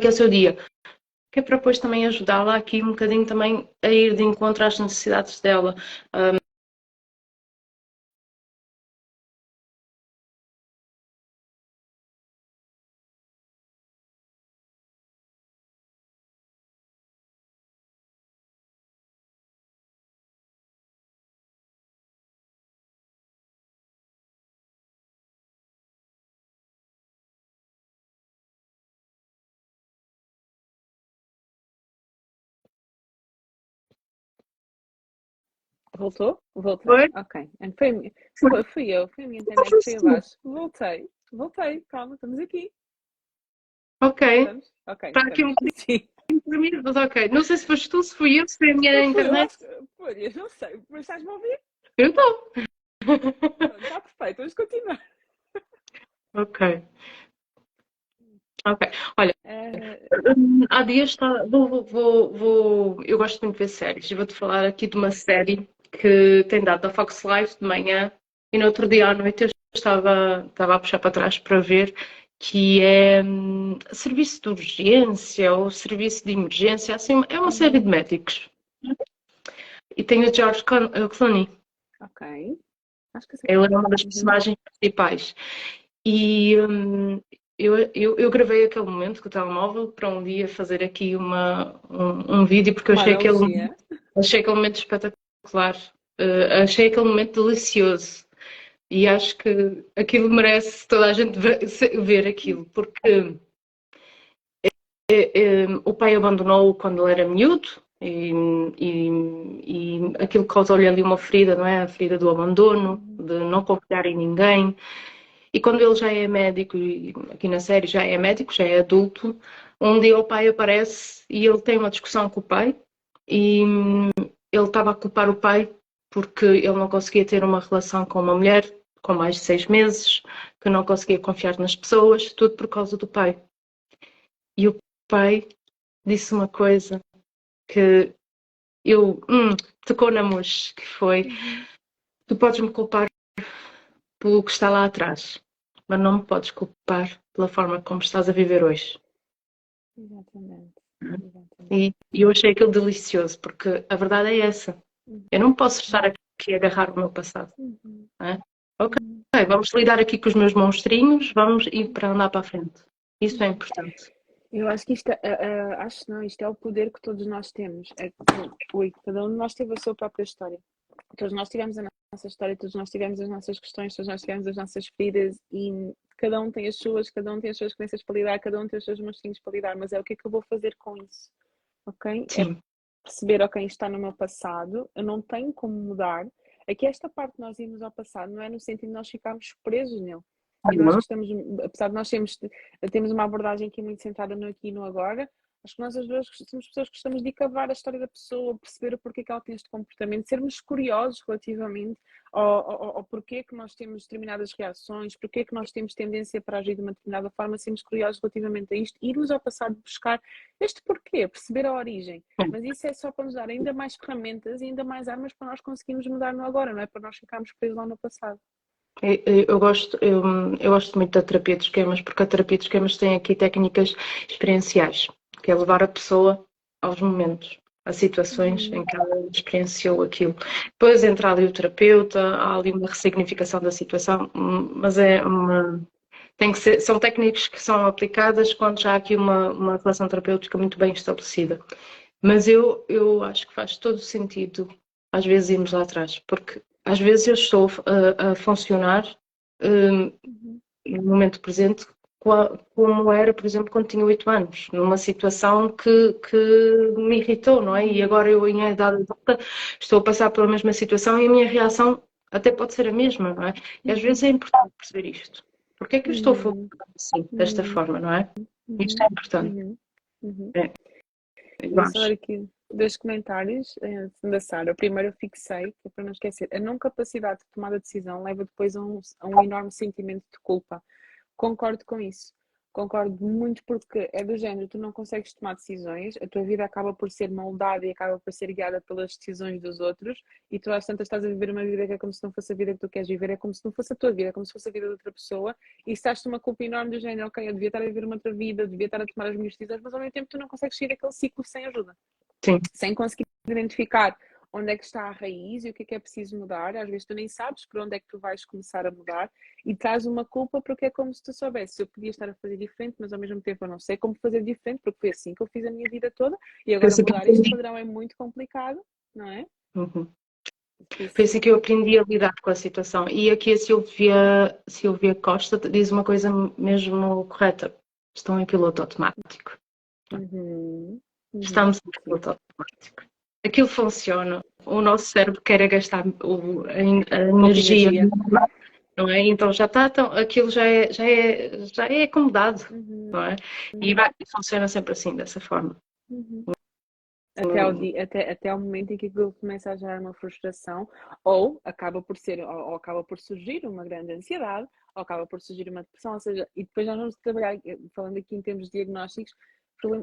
o seu dia? Que é para depois também ajudá-la aqui um bocadinho também a ir de encontro às necessidades dela. Voltou? Voltei. Foi? Ok. Fui a minha internet foi abaixo. Voltei. Calma, estamos aqui. Ok. Estamos? Ok, Está aqui um estamos. bocadinho Sim. dormido, mas ok. Não sei se foste tu, se fui eu, se foi a minha Eu internet. acho que. Olha, não sei, mas estás-me a ouvir? Eu estou. Pronto, está perfeito, vamos continuar. Ok. Ok. Olha, Eh, há dias eu gosto muito de ver séries. Eu vou-te falar aqui de uma série que tem dado da Fox Life de manhã e no outro dia à noite eu estava a puxar para trás para ver que é serviço de urgência ou serviço de emergência, assim, é uma série de uhum, médicos. E tem o Clooney. ok. Acho que sei Ele quem é uma das é. Uhum. personagens principais. E eu gravei aquele momento com o telemóvel para um dia fazer aqui um vídeo, porque eu Uma analogia. achei aquele momento espetacular. Achei aquele momento delicioso. E acho que aquilo merece toda a gente ver aquilo, porque o pai abandonou-o quando ele era miúdo e aquilo causou-lhe ali uma ferida, não é? A ferida do abandono, Uhum. de não confiar em ninguém. E quando ele já é médico, e aqui na série já é médico, já é adulto, um dia o pai aparece e ele tem uma discussão com o pai e ele estava a culpar o pai porque ele não conseguia ter uma relação com uma mulher com mais de 6 meses, que não conseguia confiar nas pessoas, tudo por causa do pai. E o pai disse uma coisa que eu tocou na mocha, que foi: Uhum. tu podes me culpar pelo que está lá atrás, mas não me podes culpar pela forma como estás a viver hoje. Exatamente. Exatamente. E eu achei aquilo delicioso, porque a verdade é essa. Eu Uhum. não posso estar aqui a agarrar o meu passado. Uhum. Não é? Ok, Uhum. vamos lidar aqui com os meus monstrinhos, vamos ir Uhum. para andar para a frente. Isso é Uhum. importante. Eu acho que isto, acho não, isto é o poder que todos nós temos. Ui, cada um de nós teve a sua própria história. Todos nós tivemos a nossa história, todos nós tivemos as nossas questões, todos nós tivemos as nossas feridas e cada um tem as suas, cada um tem as suas crenças para lidar, cada um tem os seus monstrinhos para lidar, mas é o que é que eu vou fazer com isso, ok? É Sim. perceber, ok, isto está no meu passado, eu não tenho como mudar. Aqui esta parte de nós irmos ao passado não é no sentido de nós ficarmos presos nele. E nós Uhum. gostamos, apesar de nós temos uma abordagem aqui muito centrada no aqui e no agora, acho que nós as duas somos pessoas que gostamos de cavar a história da pessoa, perceber o porquê que ela tem este comportamento, sermos curiosos relativamente ao porquê que nós temos determinadas reações, porquê que nós temos tendência para agir de uma determinada forma, sermos curiosos relativamente a isto, irmos ao passado buscar este porquê, perceber a origem. Mas isso é só para nos dar ainda mais ferramentas e ainda mais armas para nós conseguirmos mudar no agora, não é para nós ficarmos presos lá no passado. Eu gosto muito da terapia de esquemas, porque a terapia de esquemas tem aqui técnicas experienciais, que é levar a pessoa aos momentos, a situações em Uhum, que ela experienciou aquilo. Depois entra ali o terapeuta, há ali uma ressignificação da situação, mas tem que ser, são técnicas que são aplicadas quando já há aqui uma relação terapêutica muito bem estabelecida. Mas eu acho que faz todo sentido, às vezes, irmos lá atrás, porque às vezes eu estou a funcionar uhum, no momento presente como era, por exemplo, quando tinha 8 anos, numa situação que me irritou, não é? E uhum, agora eu, em idade adulta, estou a passar pela mesma situação e a minha reação até pode ser a mesma, não é? E às vezes uhum, é importante perceber isto. Porque é que eu estou a uhum, funcionar assim, desta uhum, forma, não é? Isto é uhum, importante. uhum, uhum. É, eu Eu só acho. ler aqui dois comentários da Sara. O primeiro eu fixei, que é para não esquecer. A não capacidade de tomar a decisão leva depois a um enorme sentimento de culpa. Concordo com isso. concordo muito porque é do género, tu não consegues tomar decisões, a tua vida acaba por ser moldada e acaba por ser guiada pelas decisões dos outros e tu às tantas estás a viver uma vida que é como se não fosse a vida que tu queres viver, é como se não fosse a tua vida, é como se fosse a vida de outra pessoa e estás-te uma culpa enorme do género, ok, eu devia estar a viver uma outra vida, devia estar a tomar as minhas decisões, mas ao mesmo tempo tu não consegues sair daquele ciclo sem ajuda. Sim. Sem conseguir identificar onde é que está a raiz e o que é preciso mudar. Às vezes tu nem sabes por onde é que tu vais começar a mudar e traz uma culpa porque é como se tu soubesse. Eu podia estar a fazer diferente, mas ao mesmo tempo eu não sei como fazer diferente porque foi assim que eu fiz a minha vida toda e agora Foi mudar este padrão é muito complicado, não é? uhum. Isso. Foi assim que eu aprendi a lidar com a situação. E aqui a Silvia Costa diz uma coisa mesmo correta. Estão em piloto automático. Estamos em piloto automático. Aquilo funciona. O nosso cérebro quer é gastar a energia, não é? Então já está, aquilo já é acomodado, não é? E funciona sempre assim, dessa forma. Até ao momento em que aquilo começa a gerar uma frustração, ou acaba por ser, ou acaba por surgir uma grande ansiedade, ou acaba por surgir uma depressão, ou seja, e depois nós vamos trabalhar, falando aqui em termos diagnósticos,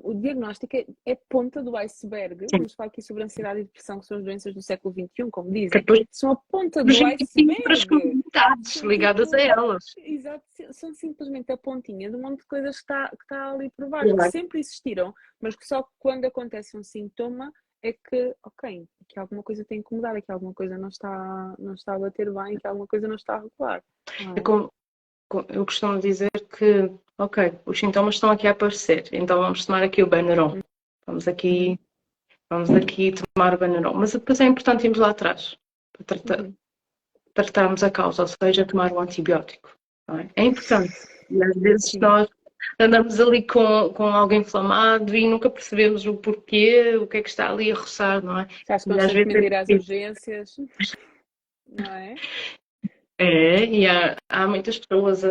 o diagnóstico é ponta do iceberg. Sim. Vamos falar aqui sobre ansiedade e depressão, que são as doenças do século XXI, como dizem. São a ponta do outras iceberg. comunidades ligadas a elas. Exato, são simplesmente a pontinha de um monte de coisas que está ali por baixo, que sempre existiram, mas que só quando acontece um sintoma é que, ok, aqui alguma coisa tem que mudar, aqui alguma coisa não está a bater bem, aqui alguma coisa não está a regular. É como eu costumo dizer que, ok, os sintomas estão aqui a aparecer, então vamos tomar aqui o Benuron. Vamos aqui tomar o Benuron. Mas depois é importante irmos lá atrás para tratarmos a causa, ou seja, tomar o antibiótico. Não é? É importante. E às vezes nós andamos ali com algo inflamado e nunca percebemos o porquê, o que é que está ali a roçar, não é? Estás constantemente a ir às urgências, não é? E há muitas pessoas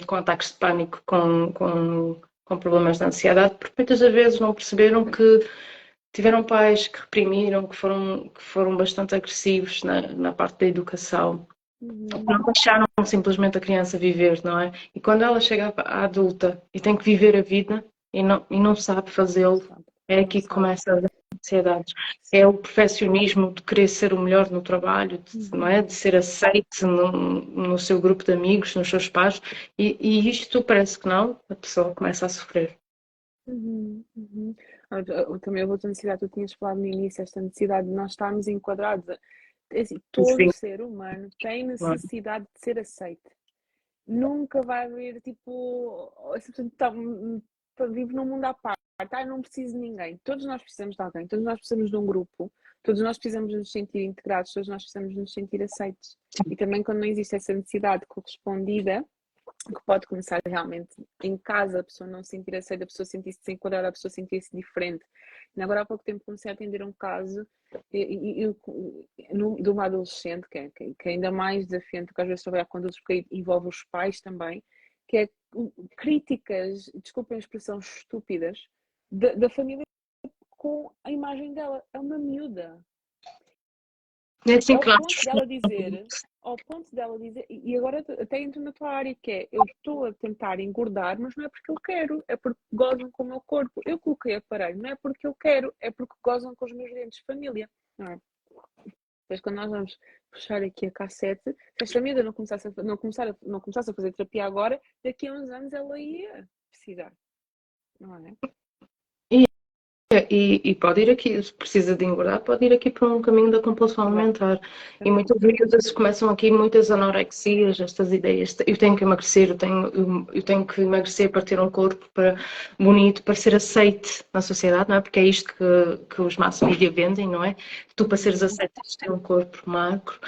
com ataques de pânico, com problemas de ansiedade, porque muitas vezes não perceberam que tiveram pais que reprimiram, que foram bastante agressivos na parte da educação. Não deixaram simplesmente a criança viver, não é? E quando ela chega à adulta e tem que viver a vida e não sabe fazê-lo, é aqui que começa as ansiedades. É o perfeccionismo de querer ser o melhor no trabalho, não é? De ser aceite no seu grupo de amigos, nos seus pares, e isto parece que não, a pessoa começa a sofrer. Também houve outra necessidade, tu tinhas falado no início, esta necessidade de nós estarmos enquadrados. Assim, todo ser humano tem necessidade de ser aceite. Nunca vai haver, tipo, vive num mundo à parte, não preciso de ninguém. Todos nós precisamos de alguém, todos nós precisamos de um grupo, todos nós precisamos de nos sentir integrados, todos nós precisamos de nos sentir aceitos. E também quando não existe essa necessidade correspondida, que pode começar realmente em casa, a pessoa não se sentir aceita, a pessoa sentir-se desenquadrada, a pessoa sentir-se diferente. E agora há pouco tempo comecei a atender um caso de uma adolescente, que é ainda mais desafiante, porque às vezes trabalhar com adultos, porque envolve os pais também, que é críticas, desculpem a expressão, estúpidas, da família com a imagem dela. É uma miúda. É assim que ao ponto dela dizer, e agora até entro na tua área, que é, eu estou a tentar engordar, mas não é porque eu quero, é porque gozam com o meu corpo. Eu coloquei aparelho, não é porque eu quero, é porque gozam com os meus dentes de família. Não é? Depois quando nós vamos puxar aqui a cassete, se esta miúda não começasse a fazer terapia agora, daqui a uns anos ela ia precisar. Não é? E pode ir aqui, se precisa de engordar, pode ir aqui para um caminho da compulsão alimentar. E muitas vezes começam aqui muitas anorexias, estas ideias. Eu tenho que emagrecer, eu tenho que emagrecer para ter um corpo bonito, para ser aceite na sociedade, não é? Porque é isto que os mass media vendem, não é? Tu, para seres aceite, tens de ter um corpo magro.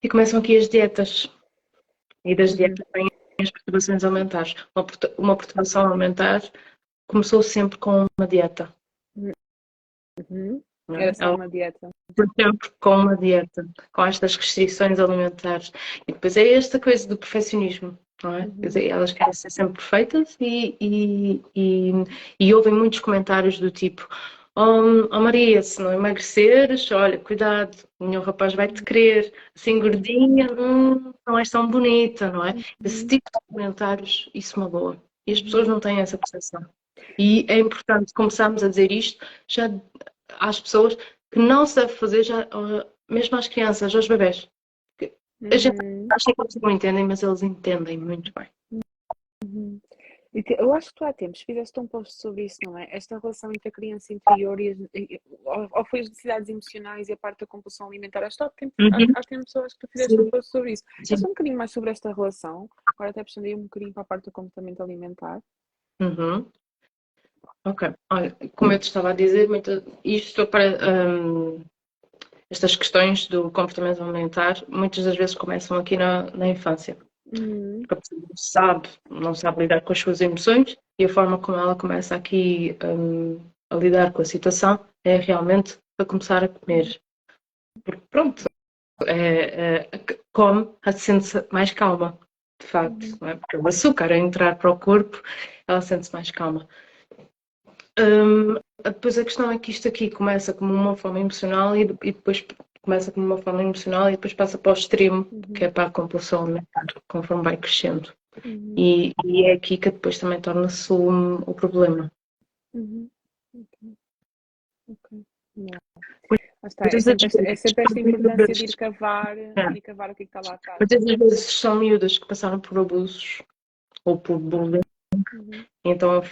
E começam aqui as dietas. E das dietas vêm as perturbações alimentares. Uma perturbação alimentar começou sempre com uma dieta. Era só uma dieta. Sempre com uma dieta, com estas restrições alimentares. E depois é esta coisa do perfeccionismo, não é? Quer dizer, elas querem ser sempre perfeitas e ouvem muitos comentários do tipo: Oh Maria, se não emagreceres, olha, cuidado, o meu rapaz vai-te querer, assim gordinha, não és tão bonita, não é? Esse tipo de comentários, isso magoa. E as pessoas não têm essa percepção. E é importante começarmos a dizer isto já às pessoas que não se deve fazer, já, mesmo às crianças, aos bebés. A gente acha que eles não entendem, mas eles entendem muito bem. Uhum. Eu acho que tu há tempos fizeste um post sobre isso, não é? Esta relação entre a criança interior ou foi as necessidades emocionais e a parte da compulsão alimentar. Acho que há tempos pessoas que tu fizeste um Sim, post sobre isso. sim. Fala um bocadinho mais sobre esta relação. Agora até puxando aí um bocadinho para a parte do comportamento alimentar. Uhum. Ok. Olha, como eu te estava a dizer, isto para estas questões do comportamento alimentar, muitas das vezes começam aqui na infância. Uhum. Porque a pessoa não sabe lidar com as suas emoções e a forma como ela começa aqui a lidar com a situação é realmente a começar a comer. Porque pronto, come, ela sente-se mais calma, de facto, não é? Porque o açúcar a entrar para o corpo, ela sente-se mais calma. Depois a questão é que isto aqui começa como uma forma emocional e depois começa como uma forma emocional e depois passa para o extremo, que é para a compulsão alimentar, conforme vai crescendo. E é aqui que depois também torna-se o problema. Ok. Ok. Yeah. Lá está. Muitas das É vezes, sempre esta importância de vezes, ir cavar o que está lá atrás. muitas das vezes são miúdas que passaram por abusos ou por bullying, então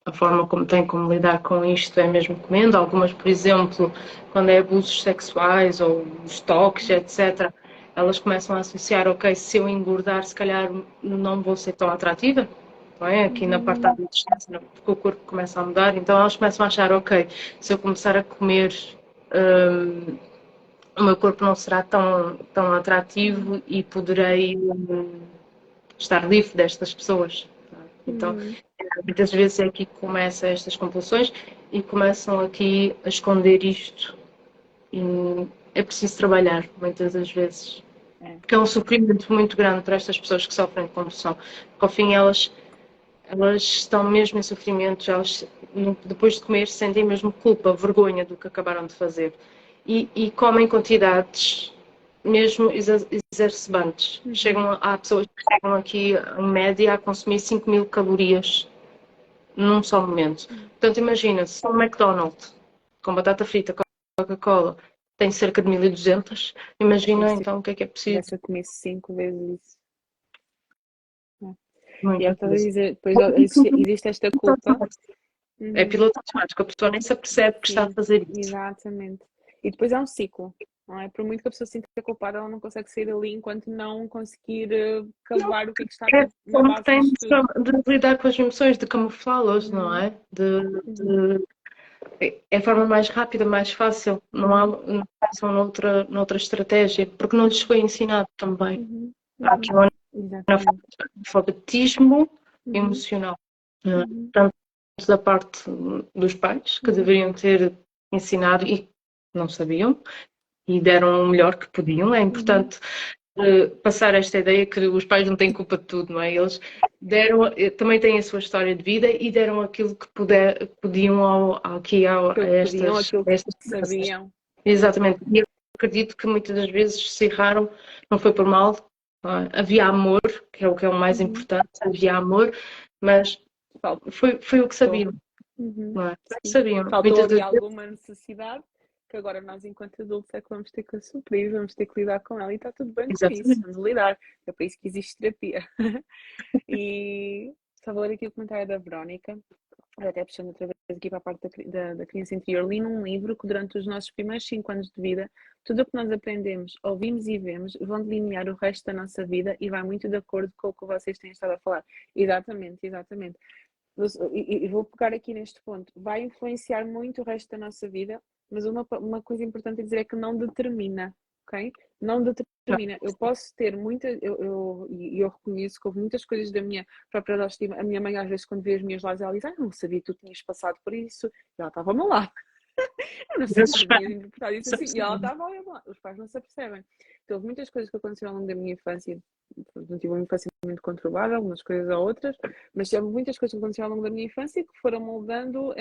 a forma como têm como lidar com isto é mesmo comendo. Algumas, por exemplo, quando é abusos sexuais ou os toques, etc., elas começam a associar, ok, se eu engordar, se calhar não vou ser tão atrativa, não é? Aqui na parte da adolescência, porque o corpo começa a mudar, então elas começam a achar, ok, se eu começar a comer, o meu corpo não será tão atrativo e poderei estar livre destas pessoas. Então, muitas vezes é aqui que começam estas compulsões e começam aqui a esconder isto. E é preciso trabalhar, muitas das vezes. Porque é um sofrimento muito grande para estas pessoas que sofrem de compulsão. Porque, ao fim, elas estão mesmo em sofrimento, elas, depois de comer, sentem mesmo culpa, vergonha do que acabaram de fazer. E comem quantidades mesmo exacerbantes. Há pessoas que chegam aqui, em média, a consumir 5.000 calorias num só momento. Portanto, imagina, se um McDonald's com batata frita, Coca-Cola, tem cerca de 1.200, imagina então o que é preciso. Se eu comesse 5 vezes isso. E é o Muita que estás a coisa. dizer, depois existe esta culpa. É piloto automático, a pessoa nem se apercebe que está a fazer isso. Exatamente. E depois é um ciclo, não é? Por muito que a pessoa se sinta culpada, ela não consegue sair dali enquanto não conseguir cavar o que está na Como base tem disto tudo. de lidar com as emoções, de camuflá-las, não é? É a forma mais rápida, mais fácil. Não passam noutra estratégia, porque não lhes foi ensinado também. Há aqui um analfabetismo emocional. Tanto da parte dos pais, que deveriam ter ensinado e não sabiam, e deram o melhor que podiam. É importante passar esta ideia que os pais não têm culpa de tudo, não é? Eles também têm a sua história de vida e deram aquilo que podiam a estas sabiam. Exatamente. E eu acredito que muitas das vezes se erraram, não foi por mal, havia amor, que é o mais importante, havia amor, mas foi o que sabiam. Não é? Sabiam. Faltou ali alguma necessidade que agora nós, enquanto adultos, é que vamos ter que suprir, vamos ter que lidar com ela e está tudo bem com isso, vamos lidar. É para isso que existe terapia. E só vou ler aqui o comentário da Verónica, até puxando outra vez aqui para a parte da criança interior. Li num livro que durante os nossos primeiros 5 anos de vida, tudo o que nós aprendemos, ouvimos e vemos, vão delinear o resto da nossa vida e vai muito de acordo com o que vocês têm estado a falar. Exatamente, exatamente. E vou pegar aqui neste ponto, vai influenciar muito o resto da nossa vida, mas uma coisa importante a dizer é que não determina, ok? Não determina. Eu posso ter eu reconheço que houve muitas coisas da minha própria autoestima. A minha mãe, às vezes, quando vê as minhas lajes, ela diz: não sabia que tu tinhas passado por isso. E ela estava ao meu lado. Eu não sei se tinha interpretado isso assim. E ela estava ao meu lado. Os pais não se apercebem. Então, houve muitas coisas que aconteceram ao longo da minha infância. Não tive uma infância muito conturbada, algumas coisas ou outras, mas houve muitas coisas que aconteceram ao longo da minha infância que foram moldando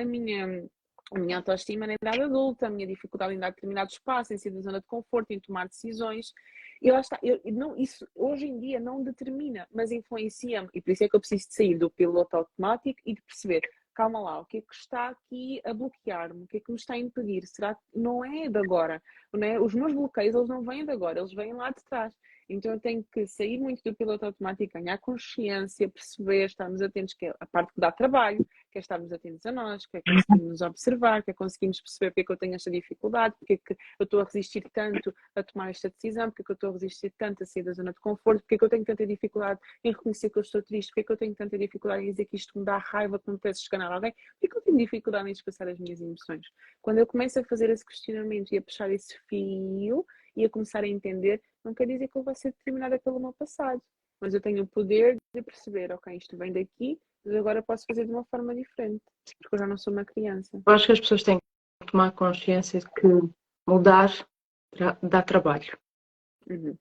a minha autoestima na idade adulta, a minha dificuldade em dar determinado espaço, em sair da zona de conforto, em tomar decisões. E lá está, não, isso hoje em dia não determina, mas influencia-me. E por isso é que eu preciso de sair do piloto automático e de perceber, calma lá, o que é que está aqui a bloquear-me? O que é que me está a impedir? Será que não é de agora? Não é? Os meus bloqueios, eles não vêm de agora, eles vêm lá de trás. Então eu tenho que sair muito do piloto automático, ganhar consciência, perceber, estarmos atentos, que é a parte que dá trabalho, que é estarmos atentos a nós, que é conseguirmos nos observar, que é conseguirmos perceber porque é que eu tenho esta dificuldade, porque é que eu estou a resistir tanto a tomar esta decisão, porque é que eu estou a resistir tanto a sair da zona de conforto, porque é que eu tenho tanta dificuldade em reconhecer que eu estou triste, porque é que eu tenho tanta dificuldade em dizer que isto me dá raiva, que me apetece escanar alguém, porque é que eu tenho dificuldade em expressar as minhas emoções. Quando eu começo a fazer esse questionamento e a puxar esse fio e a começar a entender, não quer dizer que eu vou ser determinada pelo meu passado, mas eu tenho o poder de perceber, ok, isto vem daqui, mas agora posso fazer de uma forma diferente, porque eu já não sou uma criança. Eu acho que as pessoas têm que tomar consciência de que mudar dá trabalho. Uhum.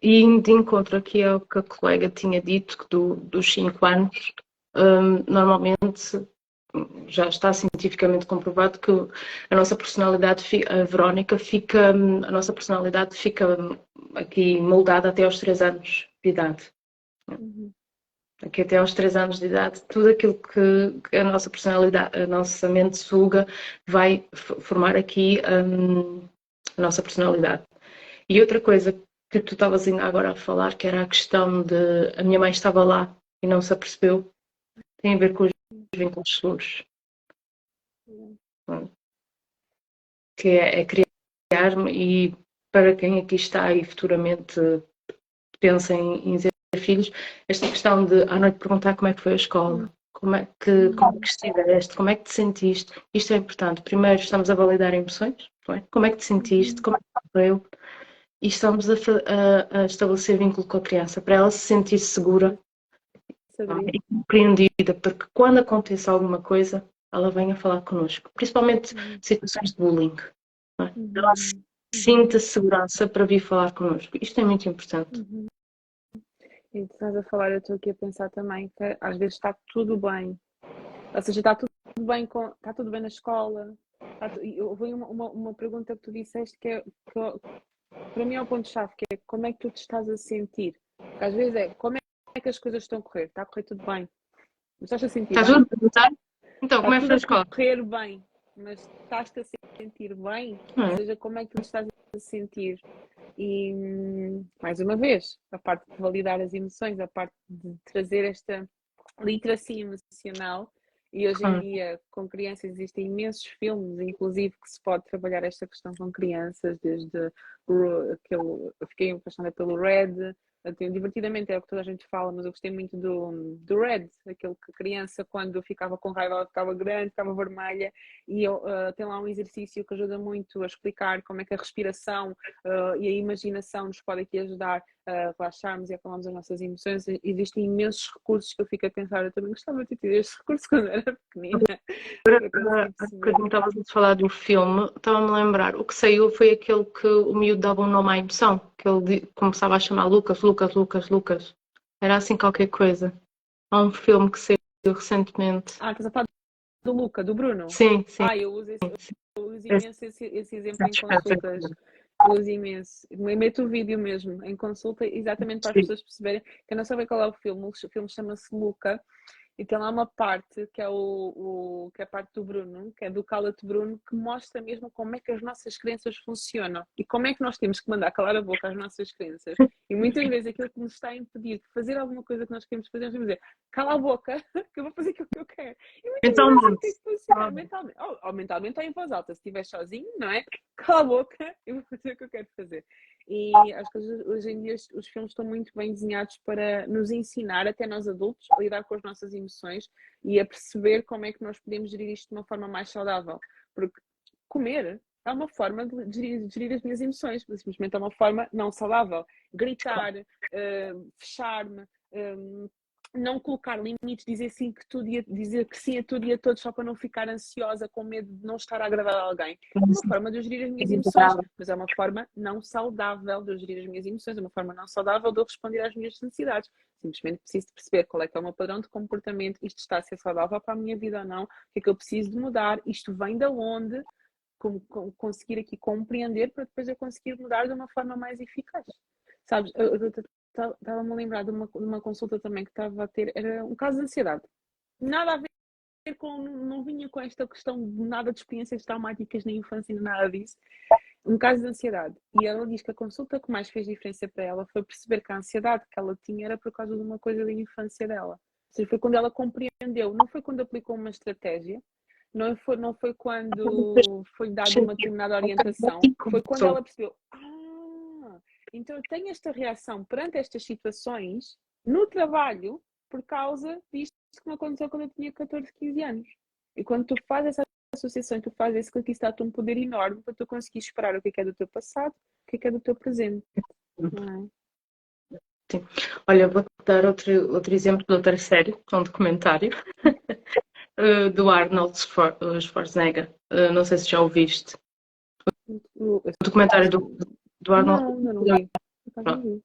E de encontro aqui ao que a colega tinha dito, que dos 5 anos, normalmente já está cientificamente comprovado que a nossa personalidade, a Verónica, a nossa personalidade fica aqui moldada até aos 3 anos de idade. Uhum. Aqui até aos 3 anos de idade, tudo aquilo que a nossa personalidade, a nossa mente suga, vai formar aqui a nossa personalidade. E outra coisa que tu estavas ainda agora a falar, que era a questão de a minha mãe estava lá e não se apercebeu, tem a ver com os vínculos seguros. Que é criar-me, e para quem aqui está e futuramente pensa em ter filhos, esta questão de à noite perguntar como é que foi a escola, como é que estiveste, como é que te sentiste, isto é importante. Primeiro estamos a validar emoções, não é? Como é que te sentiste, como é que correu, e estamos a estabelecer vínculo com a criança, para ela se sentir segura e compreendida, porque quando aconteça alguma coisa, ela venha falar connosco, principalmente situações de bullying. Não é? Ela sinta segurança para vir falar connosco. Isto é muito importante. E tu estás a falar, eu estou aqui a pensar também que às vezes está tudo bem. Ou seja, está tudo bem, está tudo bem na escola. Eu vou uma pergunta que tu disseste para mim é o ponto-chave, que é como é que tu te estás a sentir? Porque às vezes é como é que as coisas estão a correr? Está a correr tudo bem? Mas estás a sentir Estás bem? tudo a Então, Está como é que tudo foi a a escola? correr bem, mas estás-te a sentir bem? Ou seja, como é que tu te estás a sentir? E, mais uma vez, a parte de validar as emoções, a parte de trazer esta literacia emocional. E hoje em dia, com crianças, existem imensos filmes, inclusive, que se pode trabalhar esta questão com crianças, desde aquele. Eu fiquei apaixonada pelo Red, até, divertidamente é o que toda a gente fala, mas eu gostei muito do Red, aquele que a criança, quando ficava com raiva, ela ficava grande, ficava vermelha, e tem lá um exercício que ajuda muito a explicar como é que a respiração e a imaginação nos pode aqui ajudar a relaxarmos e a acalmarmos as nossas emoções. Existem imensos recursos que eu fico a pensar, eu também gostava de ter este recurso quando era pequenina, para conseguir perceber. Quando estavas a falar do filme, estava-me a lembrar, o que saiu foi aquele que o miúdo dava um nome à emoção, que ele começava a chamar Lucas, Lucas, Lucas, Lucas. Era assim qualquer coisa. Há um filme que saiu recentemente. Estás a falar do Luca, do Bruno? Sim, sim. Eu uso imenso esse exemplo em consultas. Eu uso imenso. Meto o vídeo mesmo em consulta, exatamente para as pessoas perceberem que eu não sei qual é o filme. O filme chama-se Luca. E tem lá uma parte que é que é a parte do Bruno, que é do Cala-te Bruno, que mostra mesmo como é que as nossas crenças funcionam e como é que nós temos que mandar calar a boca às nossas crenças. E muitas vezes aquilo que nos está a impedir de fazer alguma coisa que nós queremos fazer, nós temos que dizer, cala a boca, que eu vou fazer aquilo que eu quero. E muitas vezes assim tem que funcionar mentalmente. Ou mentalmente ou em voz alta, se estiver sozinho, não é? Cala a boca, eu vou fazer o que eu quero fazer. E acho que hoje em dia os filmes estão muito bem desenhados para nos ensinar, até nós adultos, a lidar com as nossas emoções e a perceber como é que nós podemos gerir isto de uma forma mais saudável. Porque comer é uma forma de gerir as minhas emoções, mas simplesmente é uma forma não saudável. Gritar, fechar-me, não colocar limites, dizer sim que tudo dizer que sim a tudo e a todos só para não ficar ansiosa com medo de não estar a agradar a alguém. É uma forma de eu gerir as minhas emoções, mas é uma forma não saudável de eu gerir as minhas emoções, é uma forma não saudável de eu responder às minhas necessidades. Simplesmente preciso de perceber qual é que é o meu padrão de comportamento, isto está a ser saudável para a minha vida ou não, o que é que eu preciso de mudar, isto vem de onde, conseguir aqui compreender para depois eu conseguir mudar de uma forma mais eficaz. Sabes, eu estava-me a lembrar de uma consulta também que estava a ter, era um caso de ansiedade. Nada a ver com, não vinha com esta questão de nada de experiências traumáticas na infância, nem nada disso. Um caso de ansiedade. E ela diz que a consulta que mais fez diferença para ela foi perceber que a ansiedade que ela tinha era por causa de uma coisa da infância dela. Ou seja, foi quando ela compreendeu, não foi quando aplicou uma estratégia, não foi quando foi dada uma determinada orientação, foi quando ela percebeu, então eu tenho esta reação perante estas situações no trabalho por causa disto que me aconteceu quando eu tinha 14, 15 anos. E quando tu fazes essa associação, tu fazes esse clique, está-te um poder enorme para tu conseguir esperar o que é do teu passado, o que é do teu presente. Não é? Sim. Olha, vou-te dar outro exemplo de outra série, um documentário, do Arnold Schwarzenegger. Não sei se já ouviste. O documentário do Arnold. Não vi. Não vi.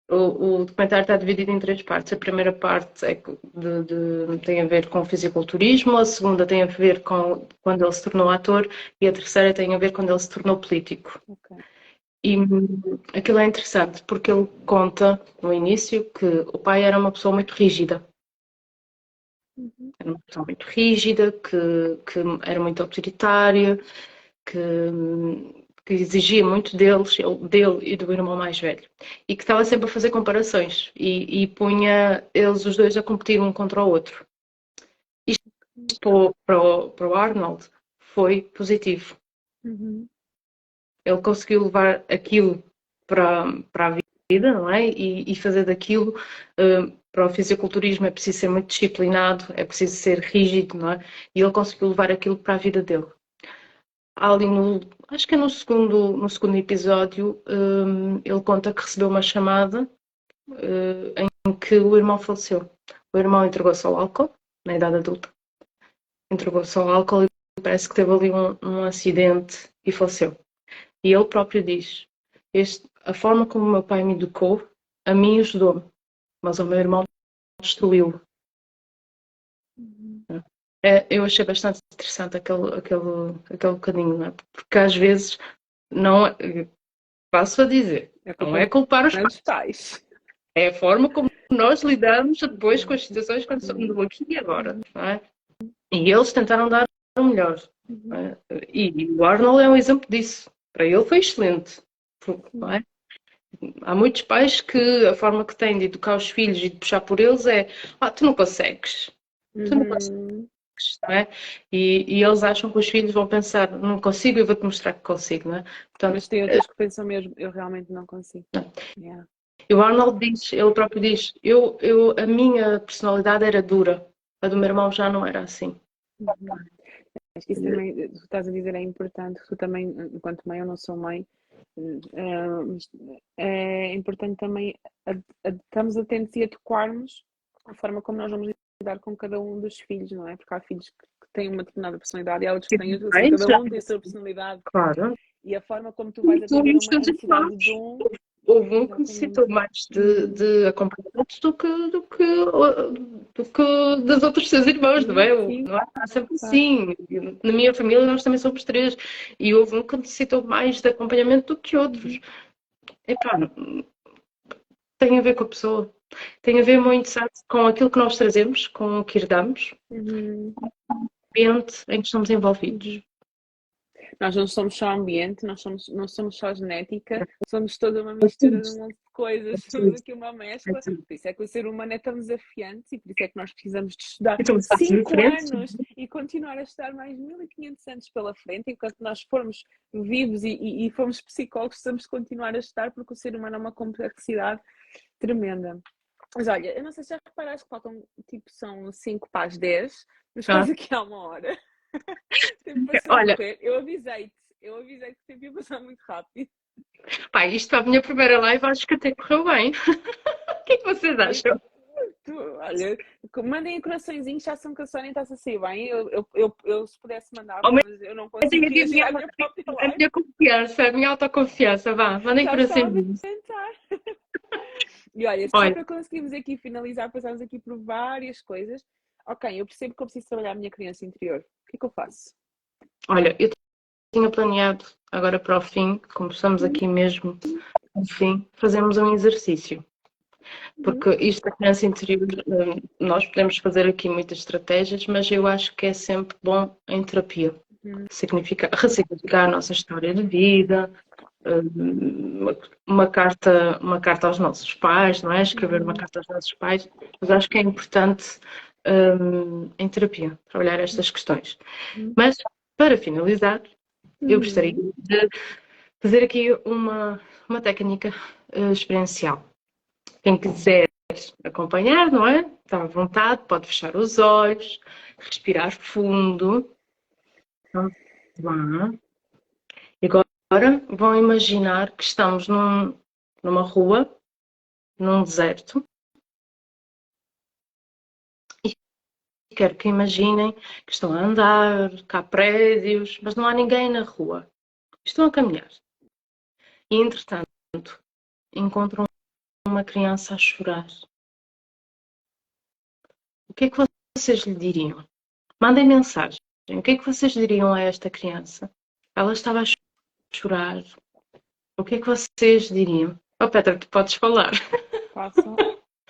O documentário está dividido em 3 partes. A primeira parte tem a ver com o fisiculturismo, a segunda tem a ver com quando ele se tornou ator e a terceira tem a ver quando ele se tornou político. Okay. E aquilo é interessante porque ele conta no início que o pai era uma pessoa muito rígida. Era uma pessoa muito rígida, que era muito autoritária, que exigia muito dele e do irmão mais velho. E que estava sempre a fazer comparações e punha eles os dois a competir um contra o outro. Isto para o Arnold foi positivo. Ele conseguiu levar aquilo para a vida, não é? E fazer daquilo, para o fisiculturismo é preciso ser muito disciplinado, é preciso ser rígido, não é? E ele conseguiu levar aquilo para a vida dele. Ali acho que é no segundo episódio, ele conta que recebeu uma chamada em que o irmão faleceu. O irmão entregou-se ao álcool, na idade adulta. Entregou-se ao álcool e parece que teve ali um acidente e faleceu. E ele próprio diz, a forma como o meu pai me educou, a mim ajudou-me, mas o meu irmão destruiu-o. Eu achei bastante interessante aquele bocadinho, não é? Porque às vezes não passo a dizer, não é culpar os pais. É a forma como nós lidamos depois com as situações quando somos do aqui e agora, não é? E eles tentaram dar o melhor. E o Arnold é um exemplo disso. Para ele foi excelente, não é? Há muitos pais que a forma que têm de educar os filhos e de puxar por eles é tu não consegues. Tu não consegues. Não é? E eles acham que os filhos vão pensar, não consigo, eu vou-te mostrar que consigo, não é? Portanto, mas tem outros que pensam mesmo, eu realmente não consigo. Yeah. E o Arnold diz, ele próprio diz, a minha personalidade era dura, a do meu irmão já não era assim. Acho que isso também, tu estás a dizer, é importante, tu também, enquanto mãe, eu não sou mãe, é importante também estamos atentos e adequarmos a forma como nós vamos lidar com cada um dos filhos, não é? Porque há filhos que têm uma determinada personalidade e há outros que têm outra, cada um tem a sua personalidade. Claro. E a forma como tu vais atender uma necessidade de um... Houve um que necessitou mais de acompanhamento do que das outras seus irmãos, não é? Não é sempre assim. Na minha família nós também somos 3 e houve um que necessitou mais de acompanhamento do que outros. Epá, tem a ver com a pessoa. Tem a ver muito, sabe, com aquilo que nós trazemos, com o que herdamos, com o ambiente em que estamos envolvidos. Nós não somos só ambiente, não somos só genética, somos toda uma mistura de um monte de coisas, somos aqui uma mescla. Por isso é que o ser humano é tão desafiante e por isso é que nós precisamos de estudar 5 anos e continuar a estudar mais 1500 anos pela frente, enquanto nós formos vivos e formos psicólogos, precisamos continuar a estudar porque o ser humano é uma complexidade tremenda. Mas olha, eu não sei se já reparaste que faltam, são 5 para as 10, mas quase aqui há 1 hora. Olha, eu avisei-te que o tempo ia passar muito rápido. Isto para a minha primeira live acho que até correu bem. O que é que vocês acham? Olha, mandem coraçõezinhos, já são que a Sónia está a sair bem. Se pudesse mandar, mas eu não consigo Aumentem reagir à minha própria a live. minha confiança, a minha autoconfiança, vá, mandem Já estava a corações. tentar. E olha, só Olha, para conseguirmos aqui finalizar, passamos aqui por várias coisas. Ok, eu percebo que eu preciso trabalhar a minha criança interior. O que é que eu faço? olha, eu tinha planeado agora para o fim, como estamos aqui mesmo, no fim, fazermos um exercício. Porque isto da criança interior, nós podemos fazer aqui muitas estratégias, mas eu acho que é sempre bom em terapia. Ressignificar a nossa história de vida, uma carta aos nossos pais, não é? Escrever uma carta aos nossos pais, mas acho que é importante em terapia trabalhar estas questões. Mas, para finalizar, eu gostaria de fazer aqui uma técnica experiencial. Quem quiser acompanhar, não é? Está à vontade, pode fechar os olhos, respirar fundo. Então, vá. E agora vão imaginar que estamos numa rua, num deserto. E quero que imaginem que estão a andar, que há prédios, mas não há ninguém na rua. Estão a caminhar. E, entretanto, encontram uma criança a chorar. O que é que vocês lhe diriam? Mandem mensagem. O que é que vocês diriam a esta criança? Ela estava a chorar. O que é que vocês diriam? Oh, Petra, tu podes falar. Posso?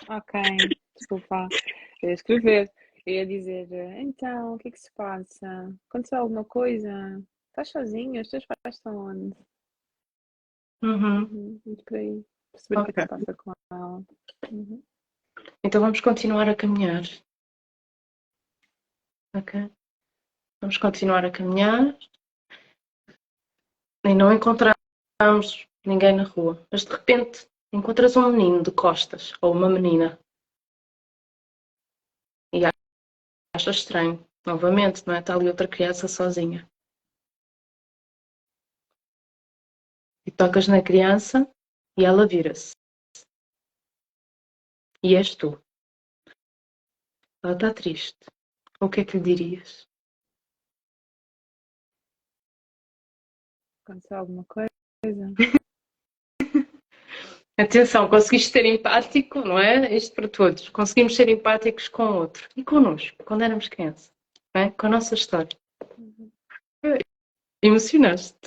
Ok, desculpa. Eu ia escrever. Eu ia dizer, então, o que é que se passa? Aconteceu alguma coisa? Estás sozinha? Os teus pais estão onde? Uhum. Muito por aí. Perceber o que é que Ok. se passa com ela. Uhum. Então vamos continuar a caminhar. Ok? Vamos continuar a caminhar e não encontramos ninguém na rua. Mas de repente encontras um menino de costas ou uma menina e achas estranho. Novamente, não é? Está ali outra criança sozinha. E tocas na criança e ela vira-se. E és tu. Ela está triste. O que é que lhe dirias? Aconteceu alguma coisa? Atenção, conseguiste ser empático, não é? Isto para todos. Conseguimos ser empáticos com o outro. E connosco, quando éramos crianças. Não é? Com a nossa história. Uhum. Emocionaste.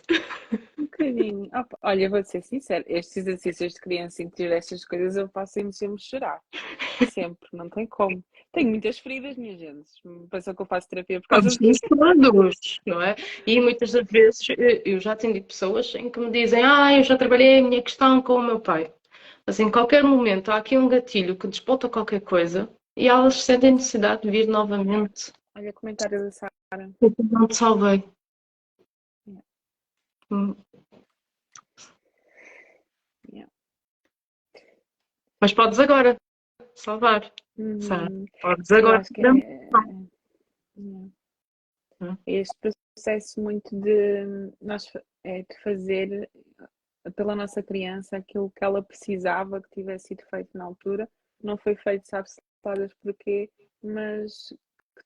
Um bocadinho. Opa, olha, vou ser sincera, estes exercícios de criança interior, estas coisas, eu faço sempre chorar. Sempre, não tem como. Tenho muitas feridas, minha gente. Pensam que eu faço terapia por causa Todos disso. todos, não é? E muitas das vezes eu já atendi pessoas em que me dizem: eu já trabalhei a minha questão com o meu pai. Mas em qualquer momento há aqui um gatilho que desponta qualquer coisa e elas sentem necessidade de vir novamente. Olha, comentário da Sara. Eu não te salvei. Yeah, Hum. yeah. Mas podes agora salvar. Sara, Uhum. podes Sim, eu agora. acho que yeah. Hum. Este processo muito de nós de fazer pela nossa criança aquilo que ela precisava que tivesse sido feito na altura. Não foi feito, sabe-se todas porquê, mas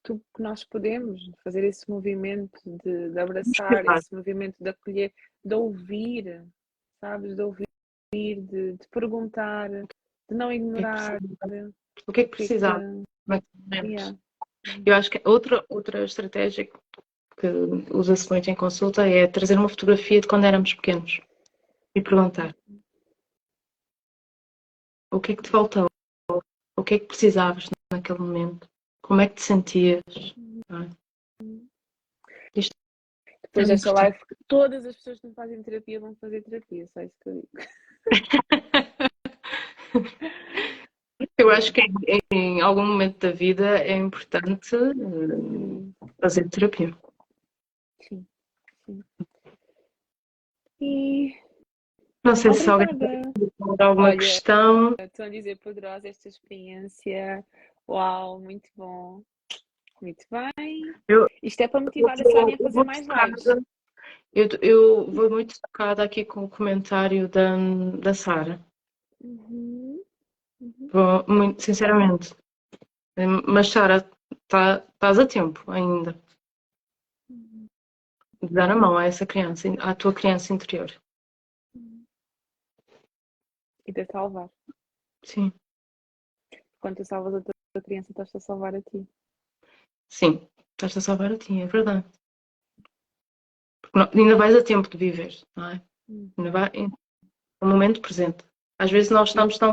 que nós podemos fazer esse movimento de abraçar, esse movimento de acolher, de ouvir, sabes? De ouvir, de perguntar, de não ignorar. O que é que Que é que, precisava naquele momento? yeah. Eu acho que outra estratégia que usa-se muito em consulta é trazer uma fotografia de quando éramos pequenos e perguntar o que é que te faltou, o que é que precisavas naquele momento, como é que te sentias. Não é? Isto é Depois desta importante. live, todas as pessoas que não fazem terapia vão fazer terapia, só isso que eu digo. Eu acho que em algum momento da vida é importante fazer terapia. Sim, sim. E Não sei se alguém obrigada. tem alguma Olha, questão. estou a dizer poderosa esta experiência. Uau, muito bom. Muito bem. Eu, Isto é para eu motivar a vou, Sónia a eu fazer vou mais lives. tocada, eu vou muito tocada aqui com o comentário da Sara. Uhum, uhum. Vou, muito sinceramente. Mas, Sara, estás a tempo ainda Uhum. de dar a mão a essa criança, à tua criança interior. Uhum. E de salvar. Sim, Quando tu salvas a tua criança, estás-te a salvar a ti. sim, estás a salvar a ti, é verdade. Porque ainda vais a tempo de viver, não é? Ainda Uhum. vai no momento presente. Às vezes nós estamos tão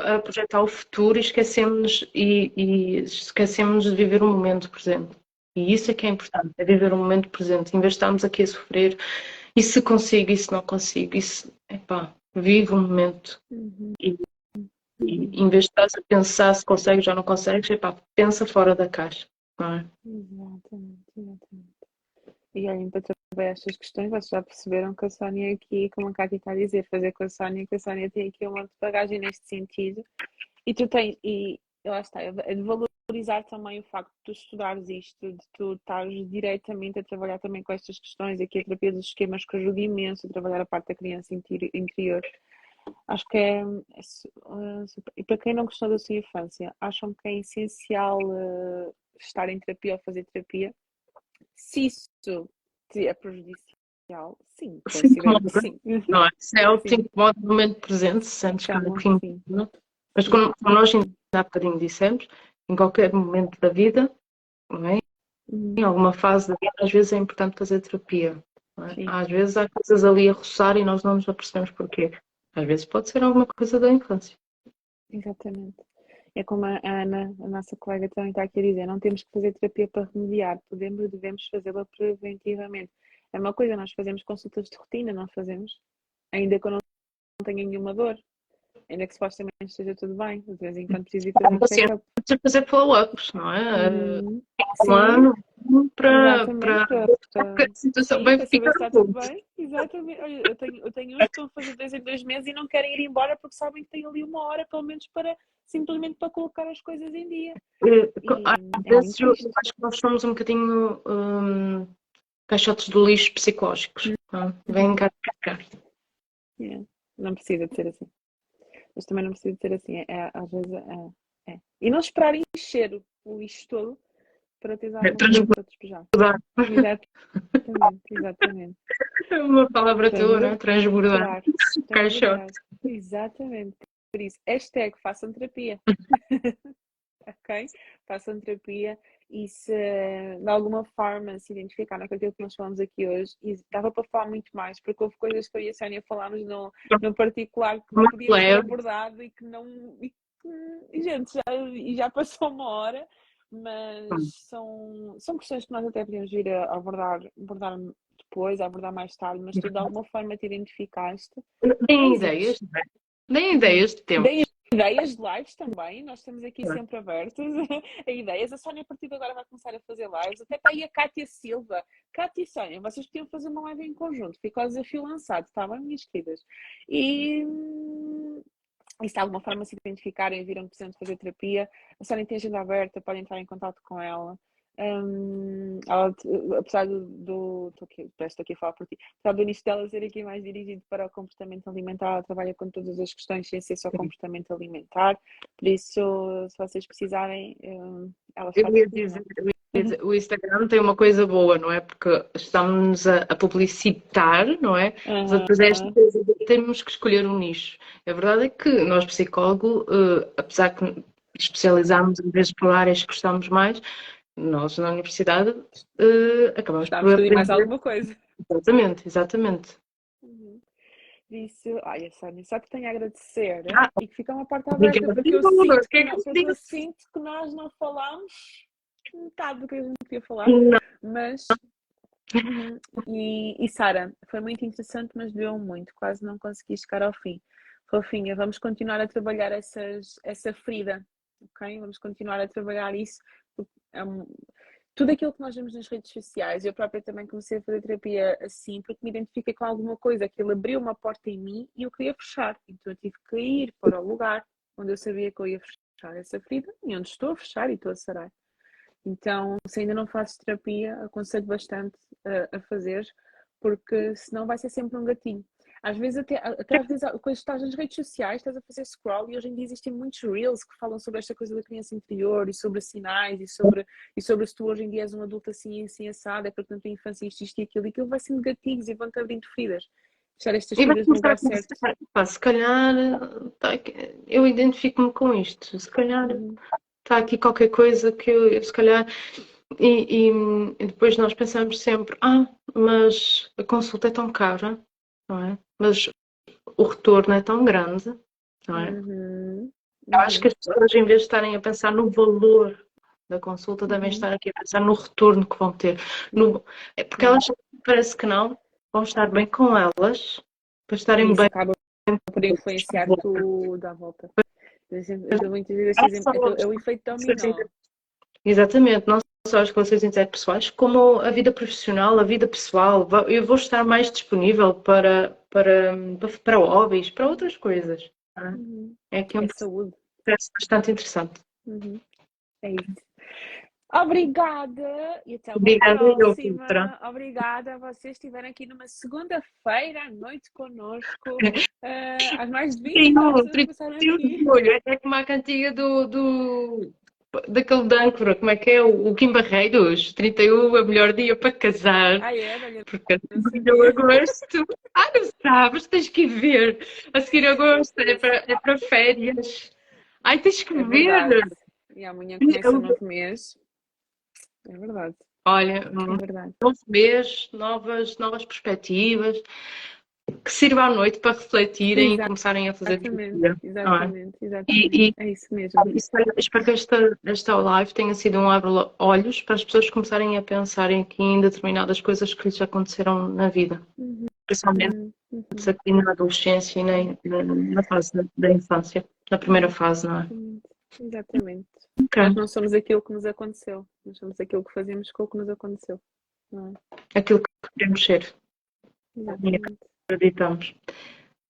a projetar o futuro e esquecemos de viver o momento presente. E isso é que é importante, é viver o momento presente, em vez de estarmos aqui a sofrer, e se consigo, e se não consigo, isso, epá, vive o momento. Uhum. E, e Uhum. em vez de estar a pensar se consegues ou não consegues, epá, pensa fora da caixa, não é? Exatamente, exatamente. E olhem para trabalhar estas questões, vocês já perceberam que a Sónia aqui, como a Cátia está a dizer, fazer com a Sónia, que a Sónia tem aqui uma bagagem neste sentido. E tu tens, e lá está, é de valorizar também o facto de tu estudares isto, de tu estares diretamente a trabalhar também com estas questões, aqui a terapia dos esquemas que ajuda imenso a trabalhar a parte da criança interior. Acho que super. E para quem não gostou da sua infância, acham que é essencial estar em terapia ou fazer terapia? Se isso te é prejudicial, sim, Se considero que incomoda, sim. não é? Se é algo que te Sim, incomoda no momento presente, se sentes que é um chama bocadinho, sim, não? Mas sim. como nós ainda há bocadinho dissemos, em qualquer momento da vida, não é? Em Uhum, alguma fase da vida, às vezes é importante fazer terapia. Não é? sim, Às vezes há coisas ali a roçar e nós não nos apercebemos porquê. Às vezes pode ser alguma coisa da infância. exatamente. É como a Ana, a nossa colega, também está aqui a dizer: não temos que fazer terapia para remediar, podemos e devemos fazê-la preventivamente. É uma coisa, nós fazemos consultas de rotina, não fazemos? Ainda que eu não tenha nenhuma dor, ainda que supostamente esteja tudo bem, de vez em quando preciso ir fazer um Paciente check-up. precisa fazer follow-ups, não é? Uhum. Um Sim, ano exatamente, para para, que a situação sim, vai para saber ficar se está tudo bom. bem. Exatamente. Olha, eu tenho uns que estão a fazer 2 em 2 meses e não querem ir embora porque sabem que têm ali uma hora, pelo menos, para simplesmente para colocar as coisas em dia. E Às é muito vezes eu triste. acho que nós somos um bocadinho caixotes do lixo psicológicos. Não? Vêm cá ficar. É. Não precisa de ser assim. Mas também não precisa de ser assim. Às vezes é. E não esperar encher o lixo todo para teres alguma coisa para despejar. Transbordar. Exatamente, exatamente. É uma palavra tua, não é? Transbordar. Transbordar, Caixote. transbordar. Exatamente. Por isso, hashtag façam terapia, ok? Façam terapia e se de alguma forma se identificar naquilo que nós falamos aqui hoje, e dava para falar muito mais, porque houve coisas que eu e a Sónia falámos no particular que Muito podia ser leve. abordado e que não. E, gente, já passou uma hora, mas são questões que nós até podemos vir a abordar depois, a abordar mais tarde, mas tu de alguma forma te identificaste. Deem ideias, Exites. não é? Deem ideias de Deem temas. ideias de lives também, nós estamos aqui sempre abertos a ideias. A Sónia, a partir de agora, vai começar a fazer lives. Até está aí a Cátia Silva. Cátia e Sónia, vocês podiam fazer uma live em conjunto. Fica o desafio lançado, está bem, minhas queridas? E se de alguma forma se identificarem e viram que precisam de fazer terapia, a Sónia tem agenda aberta, podem entrar em contato com ela. Ela, apesar estou aqui a falar por ti, apesar do início dela ser aqui mais dirigido para o comportamento alimentar, ela trabalha com todas as questões sem ser só comportamento alimentar, por isso, se vocês precisarem, ela Eu está ia dizer, disponível. o Instagram tem uma coisa boa, não é? Porque estamos a publicitar, não é? Mas depois é esta Uhum. coisa de temos que escolher um nicho. A verdade é que nós, psicólogos, apesar de especializarmos em vezes por áreas que gostamos mais, nós na universidade acabamos por Gostávamos de pedir mais aprender. alguma coisa. Exatamente, exatamente. Uhum. Disse, olha, Sónia, só te tenho a agradecer Ah, e que fica uma porta aberta obrigada. porque eu O sinto que que, é que eu digo? nós não falámos metade do que a gente queria falar, Não. mas e Sara, foi muito interessante, mas doeu muito, quase não consegui chegar ao fim. Fofinha, vamos continuar a trabalhar essa ferida, ok? Vamos continuar a trabalhar isso. É tudo aquilo que nós vemos nas redes sociais, eu própria também comecei a fazer terapia assim, porque me identifiquei com alguma coisa, aquilo abriu uma porta em mim e eu queria fechar. Então eu tive que ir para o lugar onde eu sabia que eu ia fechar essa ferida e onde estou a fechar e estou a sarar. Então, se ainda não fazes terapia, aconselho bastante a fazer, porque senão vai ser sempre um gatilho. Às vezes até às vezes quando estás nas redes sociais, estás a fazer scroll e hoje em dia existem muitos reels que falam sobre esta coisa da criança interior e sobre sinais e sobre se tu hoje em dia és um adulto assim assado, é porque na tua infância isto e aquilo, e aquilo vai sendo gatilhos e vão-te abrindo feridas. Fechar estas E vai feridas no começar a lugar certo. pensar, pá, se calhar tá, eu identifico-me com isto, se calhar Uhum. está aqui qualquer coisa que eu se calhar. E, e, e depois nós pensamos sempre, mas a consulta é tão cara, não é? Mas o retorno é tão grande, não é? Uhum. Eu acho que Uhum. as pessoas, em vez de estarem a pensar no valor da consulta, devem Uhum. estar aqui a pensar no retorno que vão ter. É porque Uhum. elas parece que não vão estar bem com elas, para E estarem isso bem acaba por com outros. influenciar tudo à volta. Eu dou muitas vezes esse exemplo. É o efeito dominó. Exatamente, não só as relações interpessoais, como a vida profissional, a vida pessoal. Eu vou estar mais disponível para hobbies, para outras coisas. Não Uhum. é? É aqui um É saúde. processo bastante interessante. Uhum. É isso. Obrigada e até uma Obrigada, eu, Petra. próxima. Obrigada a vocês que estiveram aqui numa segunda-feira à noite connosco. Às mais de 20 31, pessoas que passaram 31 de aqui. julho, é como a cantiga daquele de Âncora, como é que é? O Kim Barreiros, 31 é o melhor dia para casar. Ah, é? Olha, Porque não eu sabia. agosto. Não sabes, tens que ir ver. A seguir agosto é para férias. Ai, tens que É ver. verdade. E amanhã começa um novo mês. É verdade. Olha, É verdade. novo mês, novas perspectivas, que sirva à noite para refletirem e começarem a fazer Exatamente, vida, não é? exatamente, exatamente. E, É isso mesmo. espero que esta live tenha sido um abre-olhos para as pessoas começarem a pensarem aqui em determinadas coisas que lhes aconteceram na vida, Uhum, principalmente uhum, uhum. aqui na adolescência e na fase da infância, na primeira fase, não é? Exatamente. Exatamente. Nós Ok. não somos aquilo que nos aconteceu. Nós somos aquilo que fazemos com o que nos aconteceu. Não é? Aquilo que queremos ser e Exatamente. acreditamos.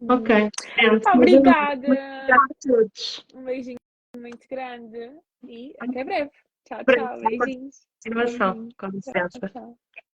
Ok, Uhum. gente, mas eu muito Obrigada. obrigada a todos. Um beijinho muito grande e até breve. Tchau, Para tchau. a Beijinhos. continuação. Beijinhos. Com Tchau, licença. tchau.